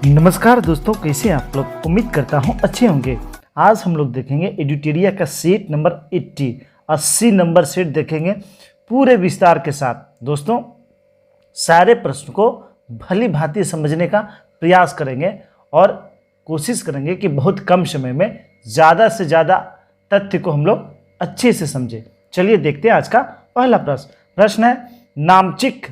नमस्कार दोस्तों, कैसे हैं आप लोग। उम्मीद करता हूं अच्छे होंगे। आज हम लोग देखेंगे एडिटेरिया का सेट नंबर 80 नंबर सेट देखेंगे पूरे विस्तार के साथ। दोस्तों, सारे प्रश्न को भली भांति समझने का प्रयास करेंगे और कोशिश करेंगे कि बहुत कम समय में ज़्यादा से ज़्यादा तथ्य को हम लोग अच्छे से समझें। चलिए देखते हैं आज का पहला प्रश्न है, नामचिक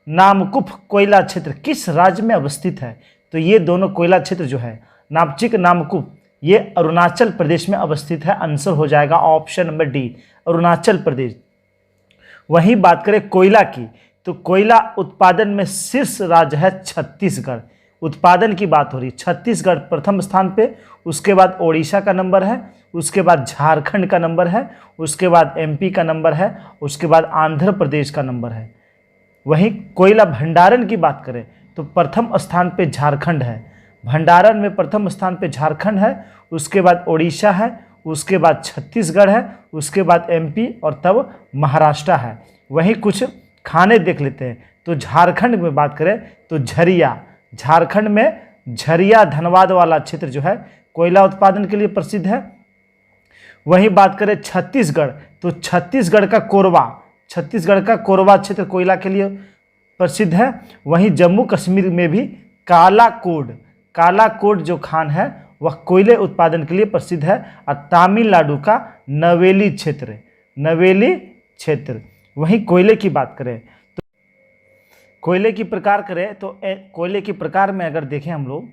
नामकुप कोयला क्षेत्र किस राज्य में अवस्थित है। तो ये दोनों कोयला क्षेत्र जो है नामचिक नामकुप, ये अरुणाचल प्रदेश में अवस्थित है। आंसर हो जाएगा option number D, Arunachal Pradesh. वहीं बात करें कोयला की, तो कोयला उत्पादन में शीर्ष राज्य है छत्तीसगढ़। उत्पादन की बात हो रही है, छत्तीसगढ़ प्रथम स्थान पे, उसके बाद ओडिशा का नंबर है, उसके बाद झारखंड का नंबर है, उसके बाद एमपी का नंबर है, उसके बाद आंध्र प्रदेश का नंबर है। वहीं कोयला भंडारण की बात करें तो प्रथम स्थान पे झारखंड है, भंडारण में प्रथम स्थान पे झारखंड है, उसके बाद ओडिशा है, उसके बाद छत्तीसगढ़ है, उसके बाद एमपी और तब महाराष्ट्र है। वहीं कुछ खाने देख लेते हैं, तो झारखंड में बात करें तो झरिया, झारखंड में झरिया धनबाद वाला क्षेत्र जो है कोयला उत्पादन के लिए प्रसिद्ध है। वहीं बात करें छत्तीसगढ़, तो छत्तीसगढ़ का कोरबा क्षेत्र कोयला के लिए प्रसिद्ध है। वहीं जम्मू कश्मीर में भी कालाकोट जो खान है वह कोयले उत्पादन के लिए प्रसिद्ध है। और तमिलनाडु का नवेली क्षेत्र। वहीं कोयले की बात करें तो कोयले की प्रकार करें तो कोयले के प्रकार में अगर देखें हम लोग,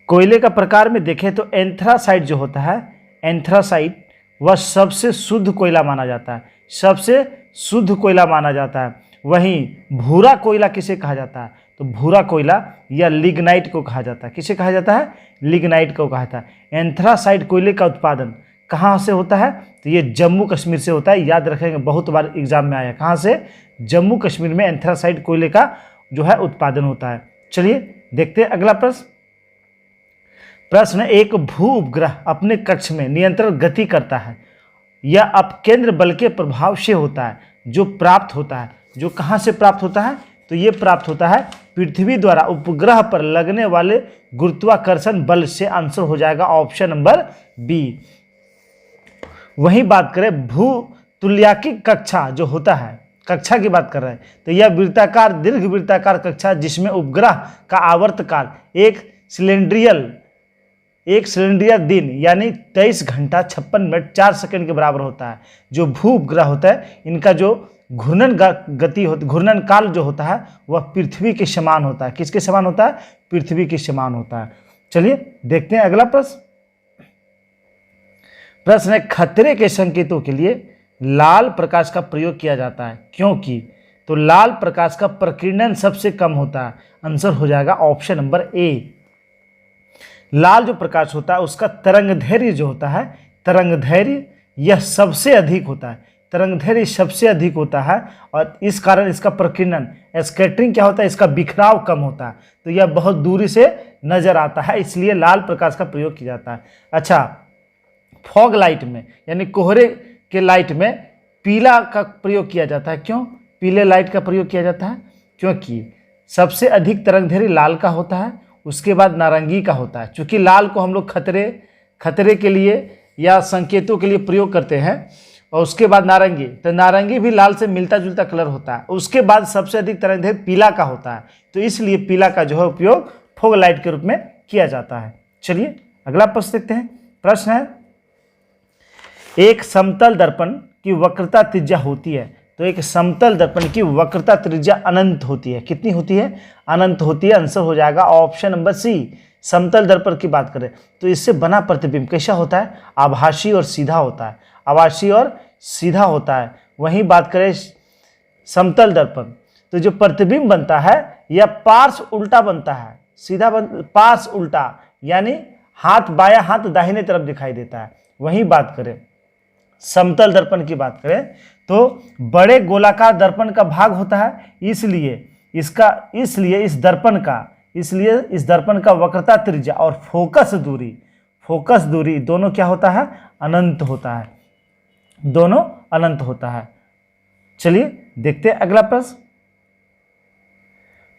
कोयले का प्रकार में देखें तो एंथ्रासाइट जो होता है, एंथ्रासाइट वह सबसे शुद्ध कोयला माना जाता है। वहीं भूरा कोयला किसे कहा जाता है, तो भूरा कोयला या लिग्नाइट को कहा जाता है। किसे कहा जाता है, लिग्नाइट को कहा जाता है। एंथ्रासाइट कोयले का उत्पादन कहाँ से होता है, तो ये जम्मू कश्मीर से होता है। याद रखेंगे, बहुत बार एग्जाम में आया, कहाँ से, जम्मू कश्मीर में एंथ्रासाइट कोयले का जो है उत्पादन होता है। चलिए देखते हैं अगला प्रश्न। एक भू उपग्रह अपने कक्ष में नियंत्रण गति करता है, यह अपकेंद्र बल के प्रभाव से होता है, जो प्राप्त होता है। जो कहाँ से प्राप्त होता है, तो ये प्राप्त होता है पृथ्वी द्वारा उपग्रह पर लगने वाले गुरुत्वाकर्षण बल से। आंसर हो जाएगा ऑप्शन नंबर बी। वहीं बात करें भू तुल्यिकी कक्षा जो होता है, कक्षा की बात कर रहे हैं, तो यह वृत्ताकार दीर्घ वृत्ताकार कक्षा जिसमें उपग्रह का आवर्तकाल एक सिलेंडरिया दिन यानी 23 घंटा 56 मिनट 4 सेकंड के बराबर होता है। जो भू उपग्रह होता है, इनका जो घूर्णन काल जो होता है वह पृथ्वी के समान होता है। किसके समान होता है, पृथ्वी के समान होता है। चलिए देखते हैं अगला प्रश्न है, खतरे के संकेतों के लिए लाल प्रकाश का प्रयोग किया जाता है, क्योंकि, तो लाल प्रकाश का प्रकीर्णन सबसे कम होता है। आंसर हो जाएगा ऑप्शन नंबर ए। लाल जो प्रकाश होता है उसका तरंगदैर्घ्य जो होता है, तरंगदैर्घ्य यह सबसे अधिक होता है, तरंगदैर्घ्य सबसे अधिक होता है और इस कारण इसका प्रकीर्णन स्कैटरिंग क्या होता है, इसका बिखराव कम होता है, तो यह बहुत दूरी से नजर आता है, इसलिए लाल प्रकाश का प्रयोग किया जाता है। अच्छा, फॉग लाइट में यानी कोहरे के लाइट में पीला का प्रयोग किया जाता है। क्यों पीले लाइट का प्रयोग किया जाता है, क्योंकि सबसे अधिक तरंगदैर्घ्य लाल का होता है, उसके बाद नारंगी का होता है। चूंकि लाल को हम लोग खतरे के लिए या संकेतों के लिए प्रयोग करते हैं, और उसके बाद नारंगी, तो नारंगी भी लाल से मिलता जुलता कलर होता है। उसके बाद सबसे अधिक तरंगदैर्घ्य पीला का होता है, तो इसलिए पीला का जो है उपयोग फॉग लाइट के रूप में किया जाता है। चलिए अगला प्रश्न देखते हैं। प्रश्न है, एक समतल दर्पण की वक्रता त्रिज्या होती है, तो एक समतल दर्पण की वक्रता त्रिज्या अनंत होती है। कितनी होती है, अनंत होती है। आंसर हो जाएगा ऑप्शन नंबर सी। समतल दर्पण की बात करें तो इससे बना प्रतिबिंब कैसा होता है, आभासी और सीधा होता है, आभासी और सीधा होता है। वहीं बात करें समतल दर्पण, तो जो प्रतिबिंब बनता है यह पार्श्व उल्टा बनता है, पार्श्व उल्टा यानी हाथ बायां हाथ दाहिने तरफ दिखाई देता है। वहीं बात करें समतल दर्पण की बात करें तो बड़े गोलाकार दर्पण का भाग होता है, इसलिए इस दर्पण का वक्रता त्रिज्या और फोकस दूरी दोनों क्या होता है, अनंत होता है, दोनों अनंत होता है। चलिए देखते हैं अगला प्रश्न।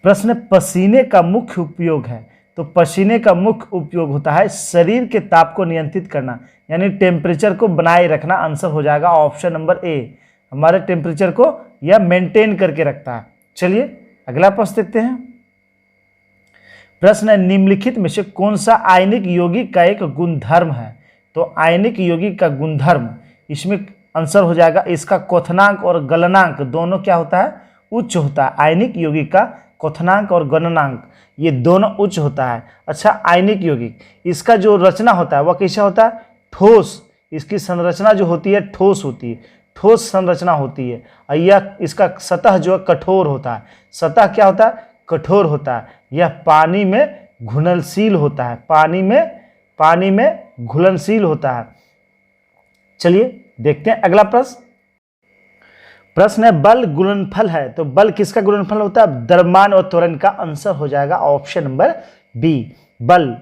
प्रश्न, पसीने का मुख्य उपयोग है। तो पसीने का मुख्य उपयोग होता है शरीर के ताप को नियंत्रित करना, यानी टेम्परेचर को बनाए रखना। आंसर हो जाएगा ऑप्शन नंबर ए। हमारे टेम्परेचर को यह मेंटेन करके रखता है। चलिए अगला प्रश्न देखते हैं। प्रश्न है, निम्नलिखित में से कौन सा आयनिक यौगिक का एक गुणधर्म है। तो आयनिक यौगिक का गुणधर्म, इसमें आंसर हो जाएगा इसका क्वथनांक और गलनांक दोनों क्या होता है, उच्च होता है। आयनिक यौगिक का क्वथनांक और गलनांक ये दोनों उच्च होता है। अच्छा, आयनिक यौगिक इसका जो रचना होता है वह कैसा होता है, ठोस। इसकी संरचना जो होती है ठोस होती है, ठोस संरचना होती है। और यह इसका सतह जो है कठोर होता है। सतह क्या होता है, कठोर होता है। यह पानी में घुलनशील होता है, पानी में घुलनशील होता है। चलिए देखते हैं अगला प्रश्न। प्रश्न है, बल गुणनफल है। तो बल किसका गुणनफल होता है, द्रव्यमान और त्वरण का। आंसर हो जाएगा ऑप्शन नंबर बी, बल।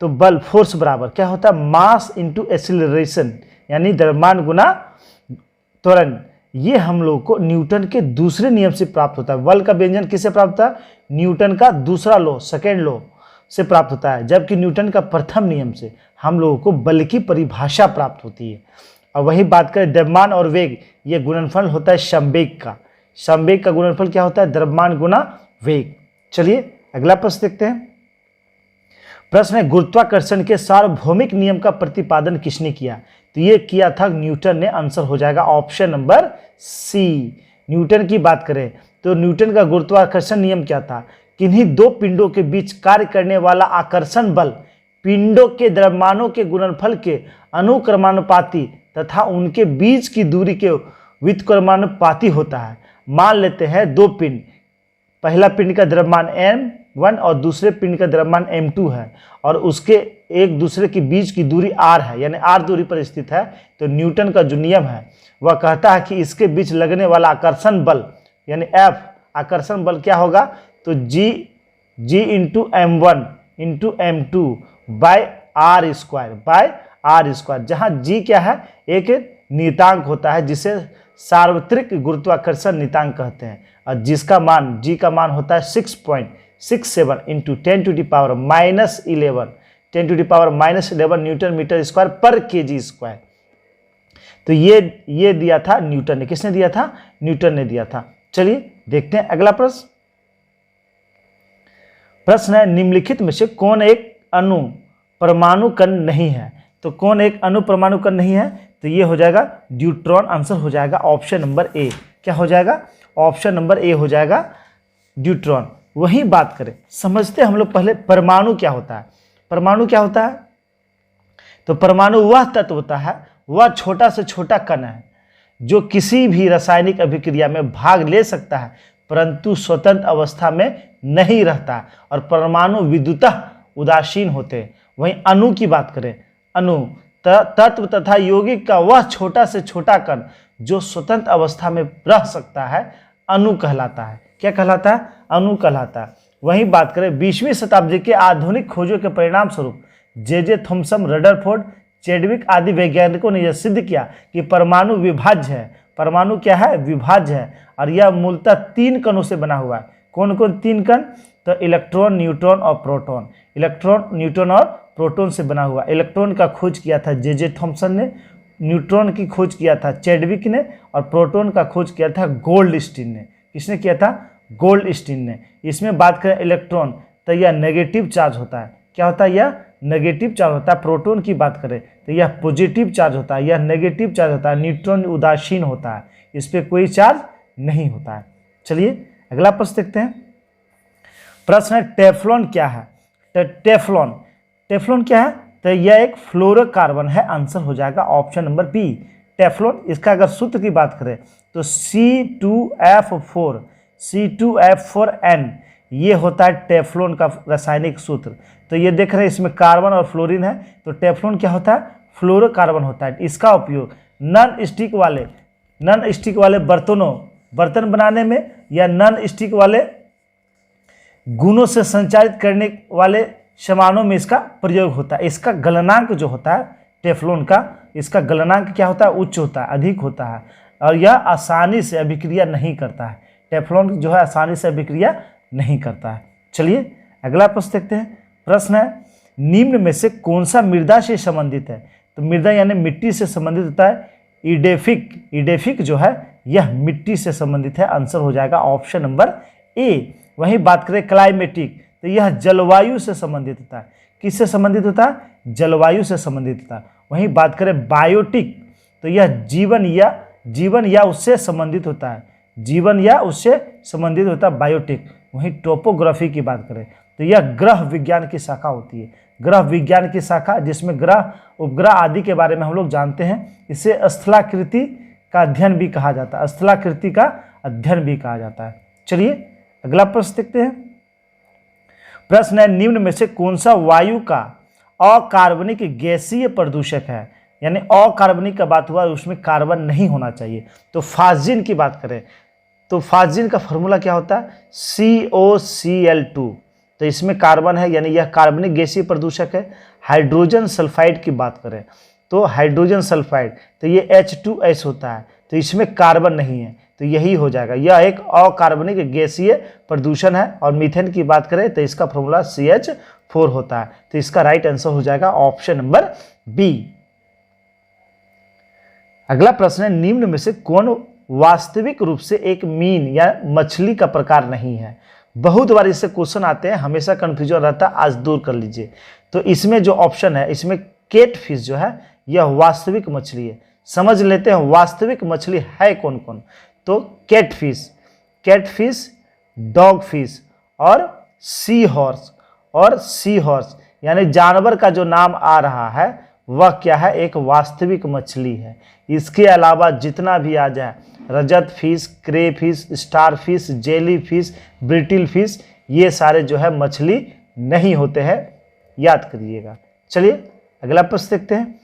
तो बल फोर्स बराबर क्या होता है, मास इंटू एक्सीलरेशन, यानी द्रव्यमान गुना त्वरण। ये हम लोग को न्यूटन के दूसरे नियम से प्राप्त होता है। बल का व्यंजन किससे प्राप्त होता है, न्यूटन का दूसरा लॉ, सेकेंड लॉ से प्राप्त होता है। जबकि न्यूटन का प्रथम नियम से हम लोगों को बल की परिभाषा प्राप्त होती है। और वही बात करें द्रव्यमान और वेग, ये गुणनफल होता है संवेग का। संवेग का गुणनफल क्या होता है, द्रव्यमान गुना वेग। चलिए अगला प्रश्न देखते हैं। प्रश्न है, गुरुत्वाकर्षण के सार्वभौमिक नियम का प्रतिपादन किसने किया। तो ये किया था न्यूटन ने। आंसर हो जाएगा ऑप्शन नंबर सी। न्यूटन की बात करें तो न्यूटन का गुरुत्वाकर्षण नियम क्या था, किन्हीं दो पिंडों के बीच कार्य करने वाला आकर्षण बल पिंडों के द्रव्यमानों के गुणनफल के अनुक्रमानुपाती तथा उनके बीच की दूरी के व्युत्क्रमानुपाती होता है। मान लेते हैं दो पिंड, पहला पिंड का द्रव्यमान m1 और दूसरे पिंड का द्रव्यमान m2 है, और उसके एक दूसरे के बीच की दूरी r है, यानी r दूरी पर स्थित है। तो न्यूटन का जो नियम है वह कहता है कि इसके बीच लगने वाला आकर्षण बल यानी F, आकर्षण बल क्या होगा, तो g into m1 into m2 by r square, जहाँ g क्या है, एक नियतांक होता है जिसे सार्वत्रिक गुरुत्वाकर्षण नियतांक कहते हैं, और जिसका मान g का मान होता है 6.67 इंटू 10⁻⁻11 10⁻⁻11 न्यूटन मीटर स्क्वायर पर kg स्क्वायर। तो ये दिया था न्यूटन ने। किसने दिया था, न्यूटन ने दिया था। चलिए देखते हैं अगला प्रश्न। प्रश्न है, निम्नलिखित में से कौन एक अणु परमाणु कण नहीं है। तो कौन एक अणु परमाणु कण नहीं है, तो ये हो जाएगा ड्यूट्रॉन। आंसर हो जाएगा ऑप्शन नंबर ए। क्या हो जाएगा, ऑप्शन नंबर ए हो जाएगा ड्यूट्रॉन। वही बात करें, समझते हम लोग पहले परमाणु क्या होता है। परमाणु क्या होता है, तो परमाणु वह तत्व होता है, वह छोटा से छोटा कण है जो किसी भी रासायनिक अभिक्रिया में भाग ले सकता है परंतु स्वतंत्र अवस्था में नहीं रहता, और परमाणु विद्युतः उदासीन होते हैं। वहीं अणु की बात करें, अणु तत्व तथा यौगिक का वह छोटा से छोटा कण जो स्वतंत्र अवस्था में रह सकता है अणु कहलाता है। क्या कहलाता है, अणु कहलाता है। वहीं बात करें 20वीं शताब्दी के आधुनिक खोजों के परिणाम स्वरूप जे थॉमसन, रदरफोर्ड, चैडविक आदि वैज्ञानिकों ने यह सिद्ध किया कि परमाणु विभाज्य है। परमाणु क्या है, विभाज्य है, और यह मूलतः 3 कणों से बना हुआ है। कौन कौन 3 कण, तो इलेक्ट्रॉन, न्यूट्रॉन और प्रोटॉन। इलेक्ट्रॉन, न्यूट्रॉन और प्रोटॉन से बना हुआ। इलेक्ट्रॉन का खोज किया था जे थॉमसन ने, न्यूट्रॉन की खोज किया था चैडविक ने, और प्रोटॉन का खोज किया था गोल्डस्टीन ने। किसने किया था, गोल्डस्टीन ने। इसमें बात करें इलेक्ट्रॉन, तो यह नेगेटिव चार्ज होता है। क्या होता है, यह नेगेटिव चार्ज होता है। प्रोटॉन की बात करें तो यह पॉजिटिव चार्ज होता है, यह नेगेटिव चार्ज होता है। न्यूट्रॉन उदासीन होता है, इस पर कोई चार्ज नहीं होता है। चलिए अगला प्रश्न देखते हैं। प्रश्न है, टेफ्लॉन क्या है। तो टेफ्लॉन क्या है, तो यह एक फ्लोरोकार्बन है। आंसर हो जाएगा ऑप्शन नंबर बी, टेफ्लॉन। इसका अगर सूत्र की बात करें तो C2F4N, ये होता है टेफ्लॉन का रासायनिक सूत्र। तो ये देख रहे हैं इसमें कार्बन और फ्लोरीन है, तो टेफ्लॉन क्या होता है, फ्लोरोकार्बन होता है। इसका उपयोग नॉन स्टिक वाले बर्तन बनाने में, या नॉन स्टिक वाले गुणों से संचारित करने वाले सामानों में इसका प्रयोग होता है। इसका गलनांक जो होता है टेफ्लॉन का, इसका गलनांक क्या होता है, उच्च होता है, अधिक होता है, और यह आसानी से अभिक्रिया नहीं करता है। टेफ्लॉन जो है आसानी से अभिक्रिया नहीं करता है। चलिए अगला प्रश्न देखते हैं। प्रश्न है निम्न में से कौन सा मृदा से संबंधित है? तो मृदा यानी मिट्टी से संबंधित होता है ईडेफिक जो है यह मिट्टी से संबंधित है। आंसर हो जाएगा ऑप्शन नंबर ए। वहीं बात करें क्लाइमेटिक, तो यह जलवायु से संबंधित होता है। किससे संबंधित होता है? जलवायु से संबंधित होता है। वहीं बात करें बायोटिक, तो यह जीवन या उससे संबंधित होता है। जीवन या उससे संबंधित होता है बायोटिक। वहीं टोपोग्राफी की बात करें तो यह ग्रह विज्ञान की शाखा होती है। ग्रह विज्ञान की शाखा जिसमें ग्रह उपग्रह आदि के बारे में हम लोग जानते हैं। इसे स्थलाकृति का अध्ययन भी कहा जाता है। स्थलाकृति का अध्ययन भी कहा जाता है। चलिए अगला प्रश्न देखते हैं। प्रश्न है निम्न में से कौन सा वायु का अकार्बनिक गैसीय प्रदूषक है? यानी अकार्बनिक का बात हुआ, उसमें कार्बन नहीं होना चाहिए। तो फास्जिन की बात करें तो फास्जिन का फॉर्मूला क्या होता है? COCl2। तो इसमें कार्बन है, यानी यह कार्बनिक गैसीय प्रदूषक है। हाइड्रोजन सल्फाइड की बात करें तो हाइड्रोजन सल्फाइड, तो ये H2S होता है, तो इसमें कार्बन नहीं है, तो यही हो जाएगा। यह एक अकार्बनिक गैसीय प्रदूषण है। और मीथेन की बात करें तो इसका फॉर्मूला CH4 होता है। तो इसका राइट आंसर हो जाएगा ऑप्शन नंबर बी। अगला प्रश्न है निम्न में से कौन वास्तविक रूप से एक मीन या मछली का प्रकार नहीं है? बहुत बार इससे क्वेश्चन आते हैं, हमेशा कंफ्यूजन रहता है, आज दूर कर लीजिए। तो इसमें जो ऑप्शन है, इसमें कैटफिश जो है यह वास्तविक मछली है। समझ लेते हैं वास्तविक मछली है कौन कौन। तो कैटफिश, डॉगफिश और सी हॉर्स यानी जानवर का जो नाम आ रहा है वह क्या है? एक वास्तविक मछली है। इसके अलावा जितना भी आ जाए, रजत fish, crayfish, starfish, jellyfish, brittle fish, ये सारे जो है मछली नहीं होते हैं, याद करिएगा। चलिए अगला प्रश्न देखते हैं।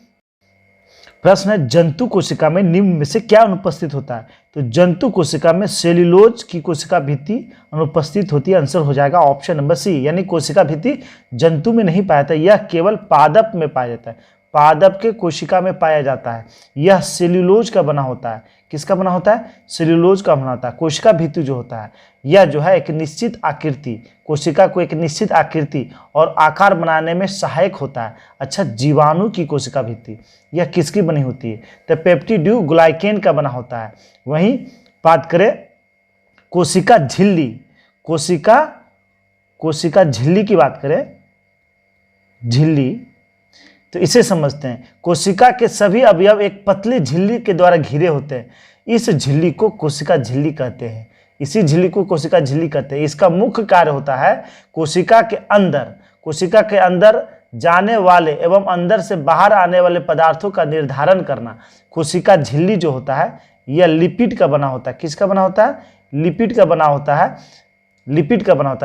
प्रश्न है जंतु कोशिका में निम्न में से क्या अनुपस्थित होता है? तो जंतु कोशिका में सेल्यूलोज की कोशिका भित्ति अनुपस्थित होती है। आंसर हो जाएगा ऑप्शन नंबर सी, यानी कोशिका भित्ति जंतु में नहीं पाया जाता, यह केवल पादप में पाया जाता है। पादप के कोशिका में पाया जाता है। यह सेल्यूलोज का बना होता है। किसका बना होता है? सेल्यूलोज का बना होता है। कोशिका भित्ति जो होता है यह जो है एक निश्चित आकृति, कोशिका को एक निश्चित आकृति और आकार बनाने में सहायक होता है। अच्छा, जीवाणु की कोशिका भित्ति यह किसकी बनी होती है? तो पेप्टिड्यूग्लाइकेन का बना होता है। वहीं बात करें कोशिका झिल्ली की बात करें, झिल्ली, तो इसे समझते हैं। कोशिका के सभी अवयव एक पतली झिल्ली के द्वारा घिरे होते हैं। इस झिल्ली को कोशिका झिल्ली कहते हैं। इसी झिल्ली को कोशिका झिल्ली कहते हैं। इसका मुख्य कार्य होता है कोशिका के अंदर जाने वाले एवं अंदर से बाहर आने वाले पदार्थों का निर्धारण करना। कोशिका झिल्ली जो होता है यह लिपिड का बना होता है। किसका बना होता है? लिपिड का बना होता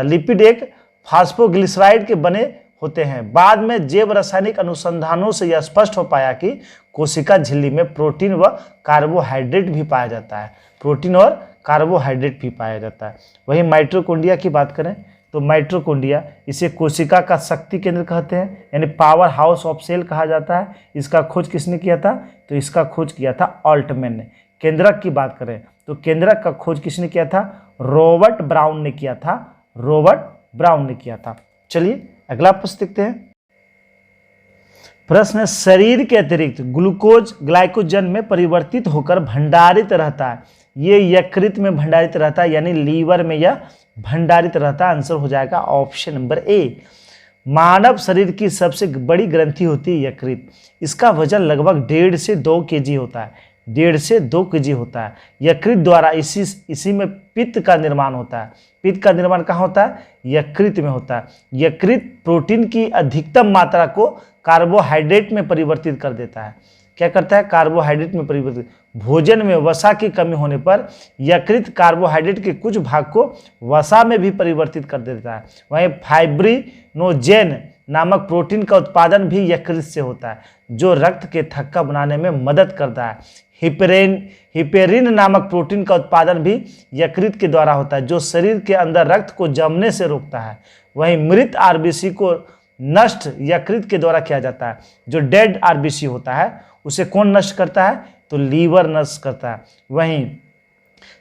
है। लिपिड एक फास्फोग्लिसराइड के बने होते हैं। बाद में जैव रासायनिक अनुसंधानों से यह स्पष्ट हो पाया कि कोशिका झिल्ली में प्रोटीन व कार्बोहाइड्रेट भी पाया जाता है। वहीं माइटोकॉन्ड्रिया की बात करें तो माइटोकॉन्ड्रिया, इसे कोशिका का शक्ति केंद्र कहते हैं, यानी पावर हाउस ऑफ सेल कहा जाता है। इसका खोज किसने किया था? तो इसका खोज किया था ऑल्टमैन ने। केंद्रक की बात करें तो केंद्रक का खोज किसने किया था? रॉबर्ट ब्राउन ने किया था। चलिए अगला प्रश्न देखते हैं। प्रश्न शरीर के अतिरिक्त ग्लूकोज ग्लाइकोजन में परिवर्तित होकर भंडारित रहता है। ये यकृत में भंडारित रहता है, यानी लीवर में यह भंडारित रहता है। आंसर हो जाएगा ऑप्शन नंबर ए। मानव शरीर की सबसे बड़ी ग्रंथि होती है यकृत। इसका वजन लगभग 1.5 से 2 kg होता है। 1.5 से 2 kg होता है। यकृत द्वारा इसी में पित्त का निर्माण होता है। पित्त का निर्माण कहाँ होता है? यकृत में होता है। यकृत प्रोटीन की अधिकतम मात्रा को कार्बोहाइड्रेट में परिवर्तित कर देता है। क्या करता है? कार्बोहाइड्रेट में परिवर्तित। भोजन में वसा की कमी होने पर यकृत कार्बोहाइड्रेट के कुछ भाग को वसा में भी परिवर्तित कर देता है। वहीं फाइब्रिनोजेन नामक प्रोटीन का उत्पादन भी यकृत से होता है, जो रक्त के थक्का बनाने में मदद करता है। हिपेरिन नामक प्रोटीन का उत्पादन भी यकृत के द्वारा होता है, जो शरीर के अंदर रक्त को जमने से रोकता है। वहीं मृत आरबीसी को नष्ट यकृत के द्वारा किया जाता है। जो डेड आरबीसी होता है उसे कौन नष्ट करता है? तो लीवर नष्ट करता है। वहीं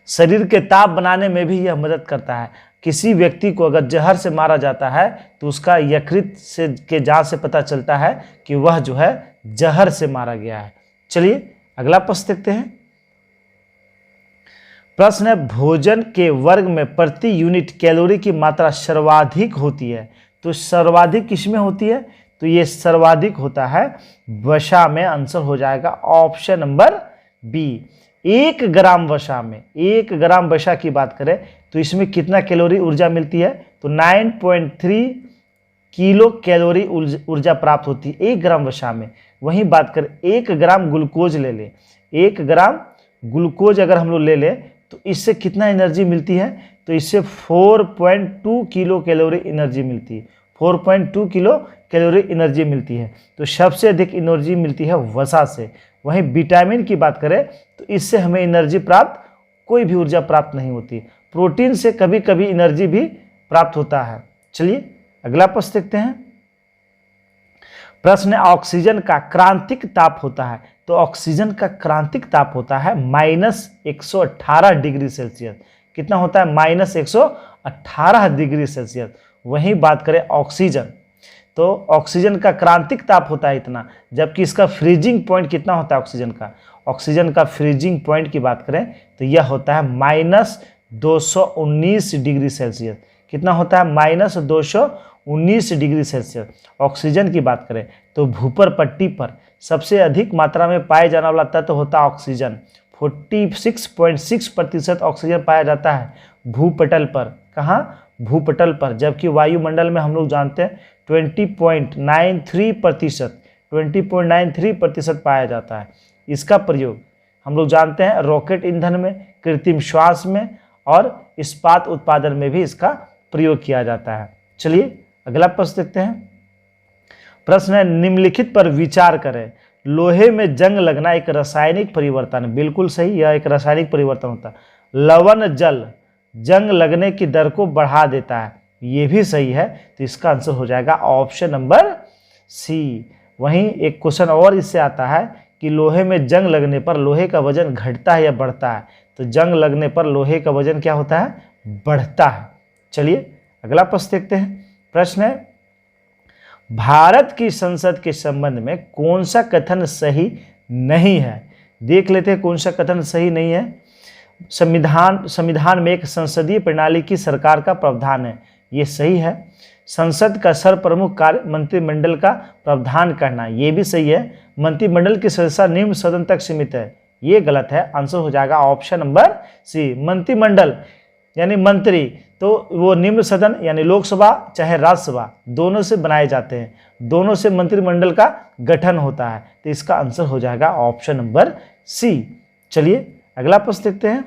शरीर के ताप बनाने में भी यह मदद करता है। किसी व्यक्ति को अगर जहर से मारा जाता है तो उसका यकृत से के जांच से पता चलता है कि वह जो है जहर से मारा गया है। चलिए अगला प्रश्न देखते हैं। प्रश्न है, भोजन के वर्ग में प्रति यूनिट कैलोरी की मात्रा सर्वाधिक होती है। तो सर्वाधिक किसमें होती है? तो ये सर्वाधिक होता है वसा में। आंसर हो जाएगा ऑप्शन नंबर बी। 1 ग्राम वसा में, 1 ग्राम वसा की बात करें तो इसमें कितना कैलोरी ऊर्जा मिलती है? तो 9.3 किलो कैलोरी ऊर्जा प्राप्त होती है 1 ग्राम वसा में। वहीं बात करें 1 ग्राम ग्लूकोज ले लें, 1 ग्राम ग्लूकोज अगर हम लोग ले लें तो इससे कितना एनर्जी मिलती है? तो इससे 4.2 किलो कैलोरी एनर्जी मिलती है, 4.2 किलो कैलोरी एनर्जी मिलती है। तो सबसे अधिक एनर्जी मिलती है वसा से। वहीं विटामिन की बात करें तो इससे हमें एनर्जी प्राप्त, कोई भी ऊर्जा प्राप्त नहीं होती। प्रोटीन से कभी कभी एनर्जी भी प्राप्त होता है। चलिए अगला प्रश्न देखते हैं। प्रश्न ऑक्सीजन का क्रांतिक ताप होता है। तो ऑक्सीजन का क्रांतिक ताप होता है -118 डिग्री सेल्सियस। कितना होता है? -118 डिग्री सेल्सियस। वहीं बात करें ऑक्सीजन, तो ऑक्सीजन का क्रांतिक ताप होता है इतना, जबकि इसका फ्रीजिंग पॉइंट कितना होता है ऑक्सीजन का? ऑक्सीजन का फ्रीजिंग पॉइंट की बात करें तो यह होता है -219 डिग्री सेल्सियस। कितना होता है? -219 डिग्री सेल्सियस। ऑक्सीजन की बात करें तो भूपर पट्टी पर सबसे अधिक मात्रा में पाए जाने वाला तत्व होता है ऑक्सीजन। 46.6% ऑक्सीजन पाया जाता है भूपटल पर। कहाँ? भूपटल पर। जबकि वायुमंडल में हम लोग जानते हैं 20.93% पाया जाता है। इसका प्रयोग हम लोग जानते हैं रॉकेट ईंधन में, कृत्रिम श्वास में और इस्पात उत्पादन में भी इसका प्रयोग किया जाता है। चलिए अगला प्रश्न देखते हैं। प्रश्न है, निम्नलिखित पर विचार करें। लोहे में जंग लगना एक रासायनिक परिवर्तन। बिल्कुल सही, यह एक रासायनिक परिवर्तन होता है। लवण जल जंग लगने की दर को बढ़ा देता है, ये भी सही है। तो इसका आंसर हो जाएगा ऑप्शन नंबर सी। वहीं एक क्वेश्चन और इससे आता है कि लोहे में जंग लगने पर लोहे का वजन घटता है या बढ़ता है? तो जंग लगने पर लोहे का वजन क्या होता है? बढ़ता है। चलिए अगला प्रश्न देखते हैं। प्रश्न है, भारत की संसद के संबंध में कौन सा कथन सही नहीं है? देख लेते हैं कौन सा कथन सही नहीं है। संविधान में एक संसदीय प्रणाली की सरकार का प्रावधान है, ये सही है। संसद का सर्वप्रमुख कार्य मंत्रिमंडल का प्रावधान करना, ये भी सही है। मंत्रिमंडल की सदस्यता निम्न सदन तक सीमित है, ये गलत है। आंसर हो जाएगा ऑप्शन नंबर सी। मंत्रिमंडल यानी मंत्री तो वो निम्न सदन यानी लोकसभा चाहे राज्यसभा दोनों से बनाए जाते हैं, दोनों से मंत्रिमंडल का गठन होता है। तो इसका आंसर हो जाएगा ऑप्शन नंबर सी। चलिए अगला प्रश्न देखते हैं।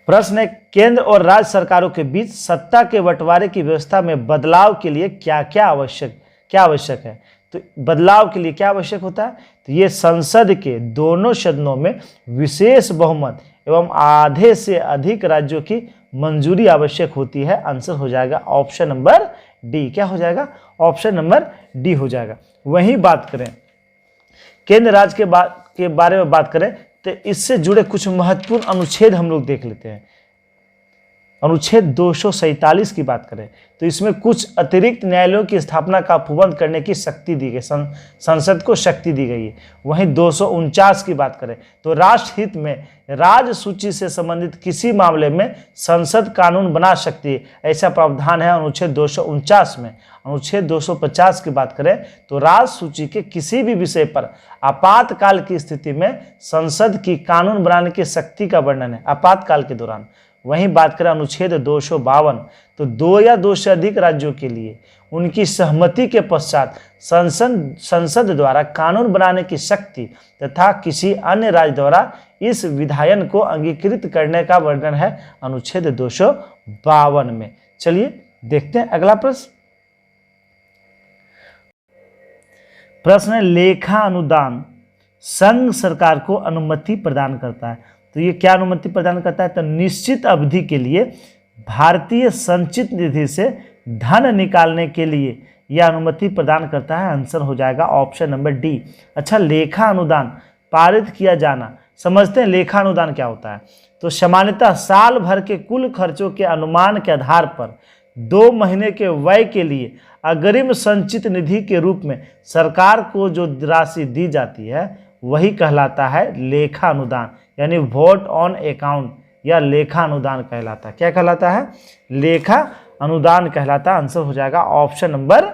प्रश्न है, केंद्र और राज्य सरकारों के बीच सत्ता के बंटवारे की व्यवस्था में बदलाव के लिए क्या क्या आवश्यक है? तो बदलाव के लिए क्या आवश्यक होता है? तो ये संसद के दोनों सदनों में विशेष बहुमत एवं आधे से अधिक राज्यों की मंजूरी आवश्यक होती है। आंसर हो जाएगा ऑप्शन नंबर डी। क्या हो जाएगा? ऑप्शन नंबर डी हो जाएगा। वहीं बात करें केंद्र राज्य के बारे में बात करें तो इससे जुड़े कुछ महत्वपूर्ण अनुच्छेद हम लोग देख लेते हैं। अनुच्छेद 247 की बात करें तो इसमें कुछ अतिरिक्त न्यायालयों की स्थापना का उपबंध करने की शक्ति दी गई, संसद को शक्ति दी गई है। वहीं 249 की बात करें तो राष्ट्रहित में राज्य सूची से संबंधित किसी मामले में संसद कानून बना सकती है, ऐसा प्रावधान है अनुच्छेद 249 में। अनुच्छेद 250 की बात करें तो राज्य सूची के किसी भी विषय पर आपातकाल की स्थिति में संसद की कानून बनाने की शक्ति का वर्णन है आपातकाल के दौरान। वहीं बात करें अनुच्छेद 252 तो 2 या 2 से अधिक राज्यों के लिए उनकी सहमति के पश्चात संसद द्वारा कानून बनाने की शक्ति तथा किसी अन्य राज्य द्वारा इस विधायन को अंगीकृत करने का वर्णन है अनुच्छेद 252 में। चलिए देखते हैं अगला प्रश्न। प्रश्न है, लेखा अनुदान संघ सरकार को अनुमति प्रदान करता है। तो ये क्या अनुमति प्रदान करता है? तो निश्चित अवधि के लिए भारतीय संचित निधि से धन निकालने के लिए यह अनुमति प्रदान करता है। आंसर हो जाएगा ऑप्शन नंबर डी। अच्छा, लेखा अनुदान पारित किया जाना समझते हैं लेखा अनुदान क्या होता है। तो सामान्यतः साल भर के कुल खर्चों के अनुमान के आधार पर 2 महीने के व्यय के लिए अग्रिम संचित निधि के रूप में सरकार को जो राशि दी जाती है वही कहलाता है लेखा अनुदान, यानी वोट ऑन अकाउंट या लेखा अनुदान कहलाता है। क्या कहलाता है? लेखा अनुदान कहलाता है। आंसर हो जाएगा ऑप्शन नंबर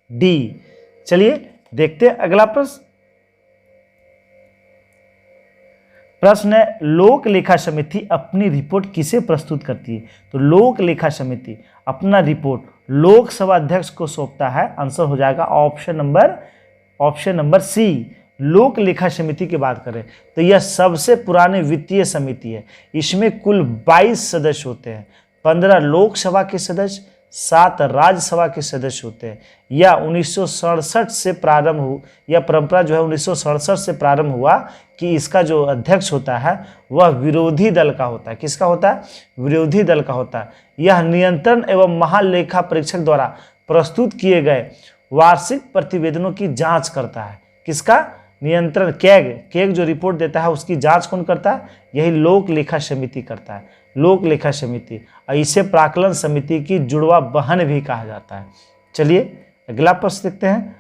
डी। चलिए देखते हैं अगला प्रश्न। प्रश्न है, लोक लेखा समिति अपनी रिपोर्ट किसे प्रस्तुत करती है? तो लोक लेखा समिति अपना रिपोर्ट लोकसभा अध्यक्ष को सौंपता है। आंसर हो जाएगा ऑप्शन नंबर सी। लोक लेखा समिति की बात करें तो यह सबसे पुरानी वित्तीय समिति है। इसमें कुल 22 सदस्य होते हैं, 15 लोकसभा के सदस्य, 7 राज्यसभा के सदस्य होते हैं। यह 1967 से प्रारंभ हुआ, यह परंपरा जो है 1967 से प्रारंभ हुआ कि इसका जो अध्यक्ष होता है वह विरोधी दल का होता है। किसका होता है? विरोधी दल का होता है। यह नियंत्रण एवं महालेखा परीक्षक द्वारा प्रस्तुत किए गए वार्षिक प्रतिवेदनों की जांच करता है। किसका? नियंत्रण कैग जो रिपोर्ट देता है उसकी जांच कौन करता है? यही लोक लेखा समिति करता है, लोक लेखा समिति। और इसे प्राक्कलन समिति की जुड़वा बहन भी कहा जाता है। चलिए अगला प्रश्न देखते हैं।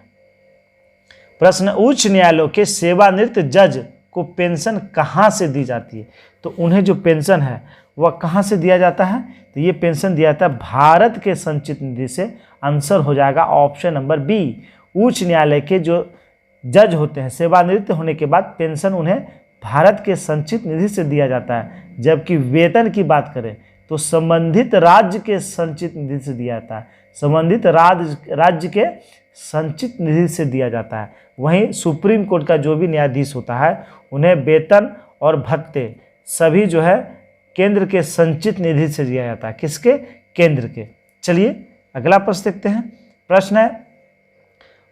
प्रश्न, उच्च न्यायालयों के सेवानिवृत्त जज को पेंशन कहाँ से दी जाती है? तो उन्हें जो पेंशन है वह कहाँ से दिया जाता है? तो ये पेंशन दिया जाता है भारत के संचित निधि से। आंसर हो जाएगा ऑप्शन नंबर बी। उच्च न्यायालय के जो जज होते हैं सेवानिवृत्त होने के बाद पेंशन उन्हें भारत के संचित निधि से दिया जाता है। जबकि वेतन की बात करें तो संबंधित राज्य के संचित निधि से दिया जाता है, संबंधित राज्य के संचित निधि से दिया जाता है। वहीं सुप्रीम कोर्ट का जो भी न्यायाधीश होता है उन्हें वेतन और भत्ते सभी जो है केंद्र के संचित निधि से दिया जाता है। किसके? केंद्र के। चलिए अगला प्रश्न देखते हैं। प्रश्न है,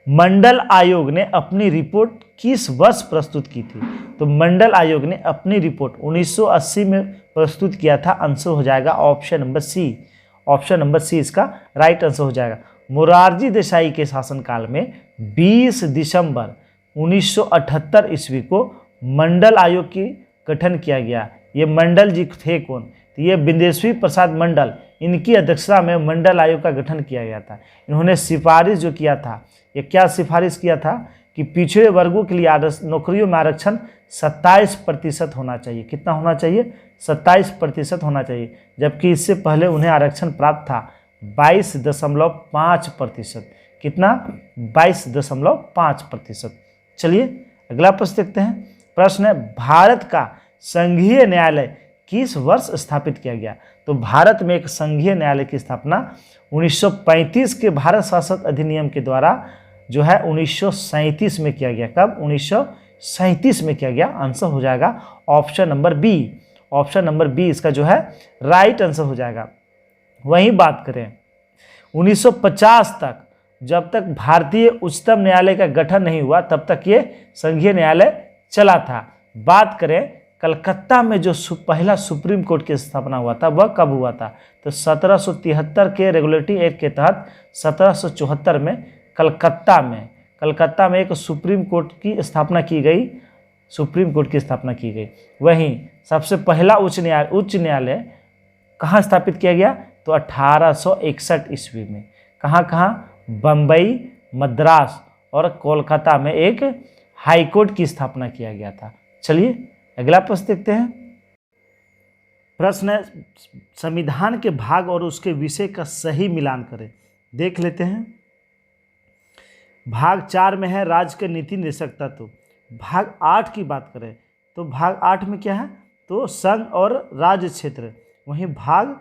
मंडल आयोग ने अपनी रिपोर्ट किस वर्ष प्रस्तुत की थी? तो मंडल आयोग ने अपनी रिपोर्ट 1980 में प्रस्तुत किया था। आंसर हो जाएगा option number C. Option number C इसका राइट आंसर हो जाएगा। मोरारजी देसाई के शासनकाल में 20 दिसंबर 1978 ईस्वी को मंडल आयोग की गठन किया गया। ये मंडल जी थे कौन? तो ये बिंदेश्वरी प्रसाद मंडल, इनकी अध्यक्षता में मंडल आयोग का गठन किया गया था। इन्होंने सिफारिश जो किया था, ये क्या सिफारिश किया था कि पिछड़े वर्गों के लिए नौकरियों में आरक्षण 27% होना चाहिए। कितना होना चाहिए? 27% होना चाहिए। जबकि इससे पहले उन्हें आरक्षण प्राप्त था 22.5%। कितना? 22.5%। चलिए अगला प्रश्न देखते हैं। प्रश्न है, भारत का संघीय न्यायालय किस वर्ष स्थापित किया गया? तो भारत में एक संघीय न्यायालय की स्थापना 1935 के भारत शासन अधिनियम के द्वारा जो है 1937 में किया गया। कब? 1937 में किया गया। आंसर हो जाएगा option number B. Option number B इसका जो है राइट आंसर हो जाएगा। वहीं बात करें 1950 तक, जब तक भारतीय उच्चतम न्यायालय का गठन नहीं हुआ तब तक ये संघीय न्यायालय चला था। बात करें कलकत्ता में जो पहला सुप्रीम कोर्ट की स्थापना हुआ था वह कब हुआ था? तो 1773 के रेगुलेटरी एक्ट के तहत 1774 में कलकत्ता में एक सुप्रीम कोर्ट की स्थापना की गई। सुप्रीम कोर्ट की स्थापना की गई। वहीं सबसे पहला उच्च न्यायालय कहाँ स्थापित किया गया? तो 1861 ईस्वी में। कहाँ? बम्बई, मद्रास और कोलकाता में एक हाई कोर्ट की स्थापना किया गया था। चलिए अगला प्रश्न देखते हैं। प्रश्न है, संविधान के भाग और उसके विषय का सही मिलान करें। देख लेते हैं। भाग 4 में है राज्य के नीति निर्देशक तत्व। भाग 8 की बात करें तो भाग 8 में क्या है? तो संघ और राज्य क्षेत्र। वहीं भाग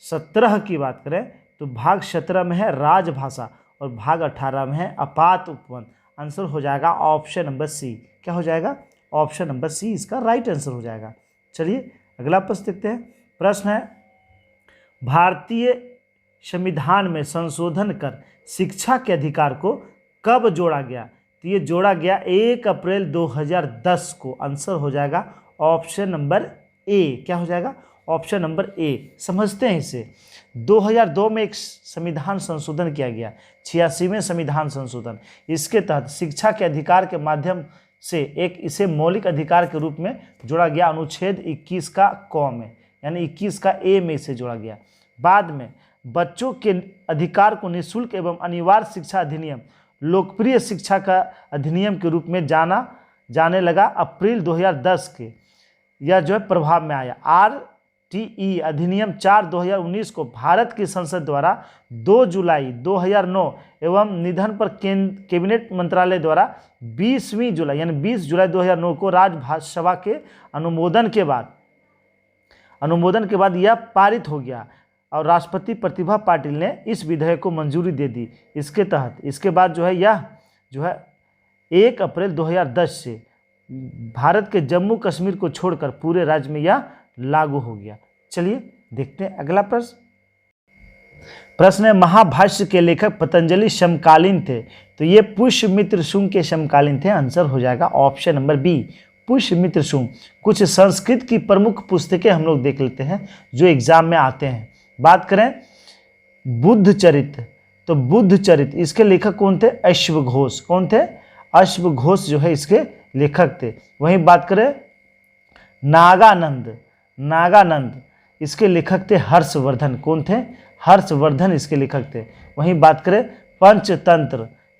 17 की बात करें तो भाग 17 में है राजभाषा और भाग 18 में है आपात उपबंध। आंसर हो जाएगा ऑप्शन नंबर सी। क्या हो जाएगा? ऑप्शन नंबर सी इसका राइट आंसर हो जाएगा। चलिए अगला प्रश्न देखते हैं। प्रश्न है, भारतीय संविधान में संशोधन कर शिक्षा के अधिकार को कब जोड़ा गया? तो ये जोड़ा गया 1 अप्रैल 2010 को। आंसर हो जाएगा ऑप्शन नंबर ए। क्या हो जाएगा? Option number A. समझते हैं इसे। 2002 में एक संविधान संशोधन किया गया, 86वें संविधान संशोधन। इसके तहत शिक्षा के अधिकार के माध्यम से एक इसे मौलिक अधिकार के रूप में जोड़ा गया अनुच्छेद 21 का क में, यानी 21 का ए में इसे जोड़ा गया। बाद में बच्चों के अधिकार को निःशुल्क एवं अनिवार्य शिक्षा अधिनियम लोकप्रिय शिक्षा का अधिनियम के रूप में जाने लगा। अप्रैल 2010 के यह जो है प्रभाव में आया। RTE अधिनियम 4/2019 को भारत की संसद द्वारा 2 जुलाई 2009 एवं निधन पर कैबिनेट मंत्रालय द्वारा 20वीं जुलाई यानी 20 जुलाई 2009 को राज्यसभा के अनुमोदन के बाद यह पारित हो गया और राष्ट्रपति प्रतिभा पाटिल ने इस विधेयक को मंजूरी दे दी। इसके तहत इसके बाद जो है यह 1 अप्रैल 2010 से भारत के जम्मू कश्मीर को छोड़कर पूरे राज्य में यह लागू हो गया। चलिए देखते हैं अगला प्रश्न। प्रश्न है, महाभाष्य के लेखक पतंजलि समकालीन थे, तो ये पुष्यमित्र शुंग के समकालीन थे। आंसर हो जाएगा option number B, Pushyamitra Shunga. कुछ संस्कृत की प्रमुख पुस्तकें हम लोग देख लेते हैं जो एग्जाम में आते हैं। बात करें बुद्ध चरित्र, तो बुद्ध चरित्र इसके लेखक कौन थे? अश्वघोष। कौन थे? अश्वघोष जो है इसके लेखक थे। वहीं बात करें नागानंद इसके लेखक थे हर्षवर्धन। कौन थे? हर्षवर्धन इसके लेखक थे। वहीं बात करें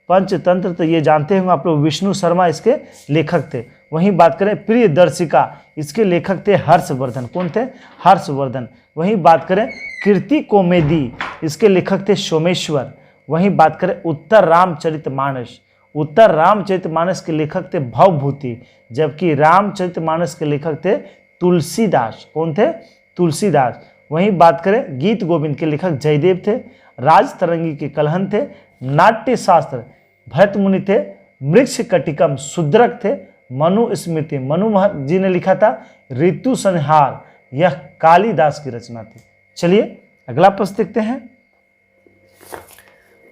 पंचतंत्र तो ये जानते होंगे आप लोग, विष्णु शर्मा इसके लेखक थे। वहीं बात करें प्रियदर्शिका इसके लेखक थे हर्षवर्धन। कौन थे? हर्षवर्धन। वहीं बात करें कीर्ति कोमेदी इसके लेखक थे सोमेश्वर। वहीं बात करें उत्तर रामचरितमानस के लेखक थे भवभूति, जबकि रामचरितमानस के लेखक थे तुलसीदास। कौन थे? तुलसीदास। वहीं बात करें गीत गोविंद के लेखक जयदेव थे। राजतरंगी के कलहन थे। नाट्य शास्त्र भरत मुनि थे। मृक्ष कटिकम शूद्रक थे। मनुस्मृति मनु जी ने लिखा था। ऋतु संहार यह कालिदास की रचना थी। चलिए अगला प्रश्न देखते हैं।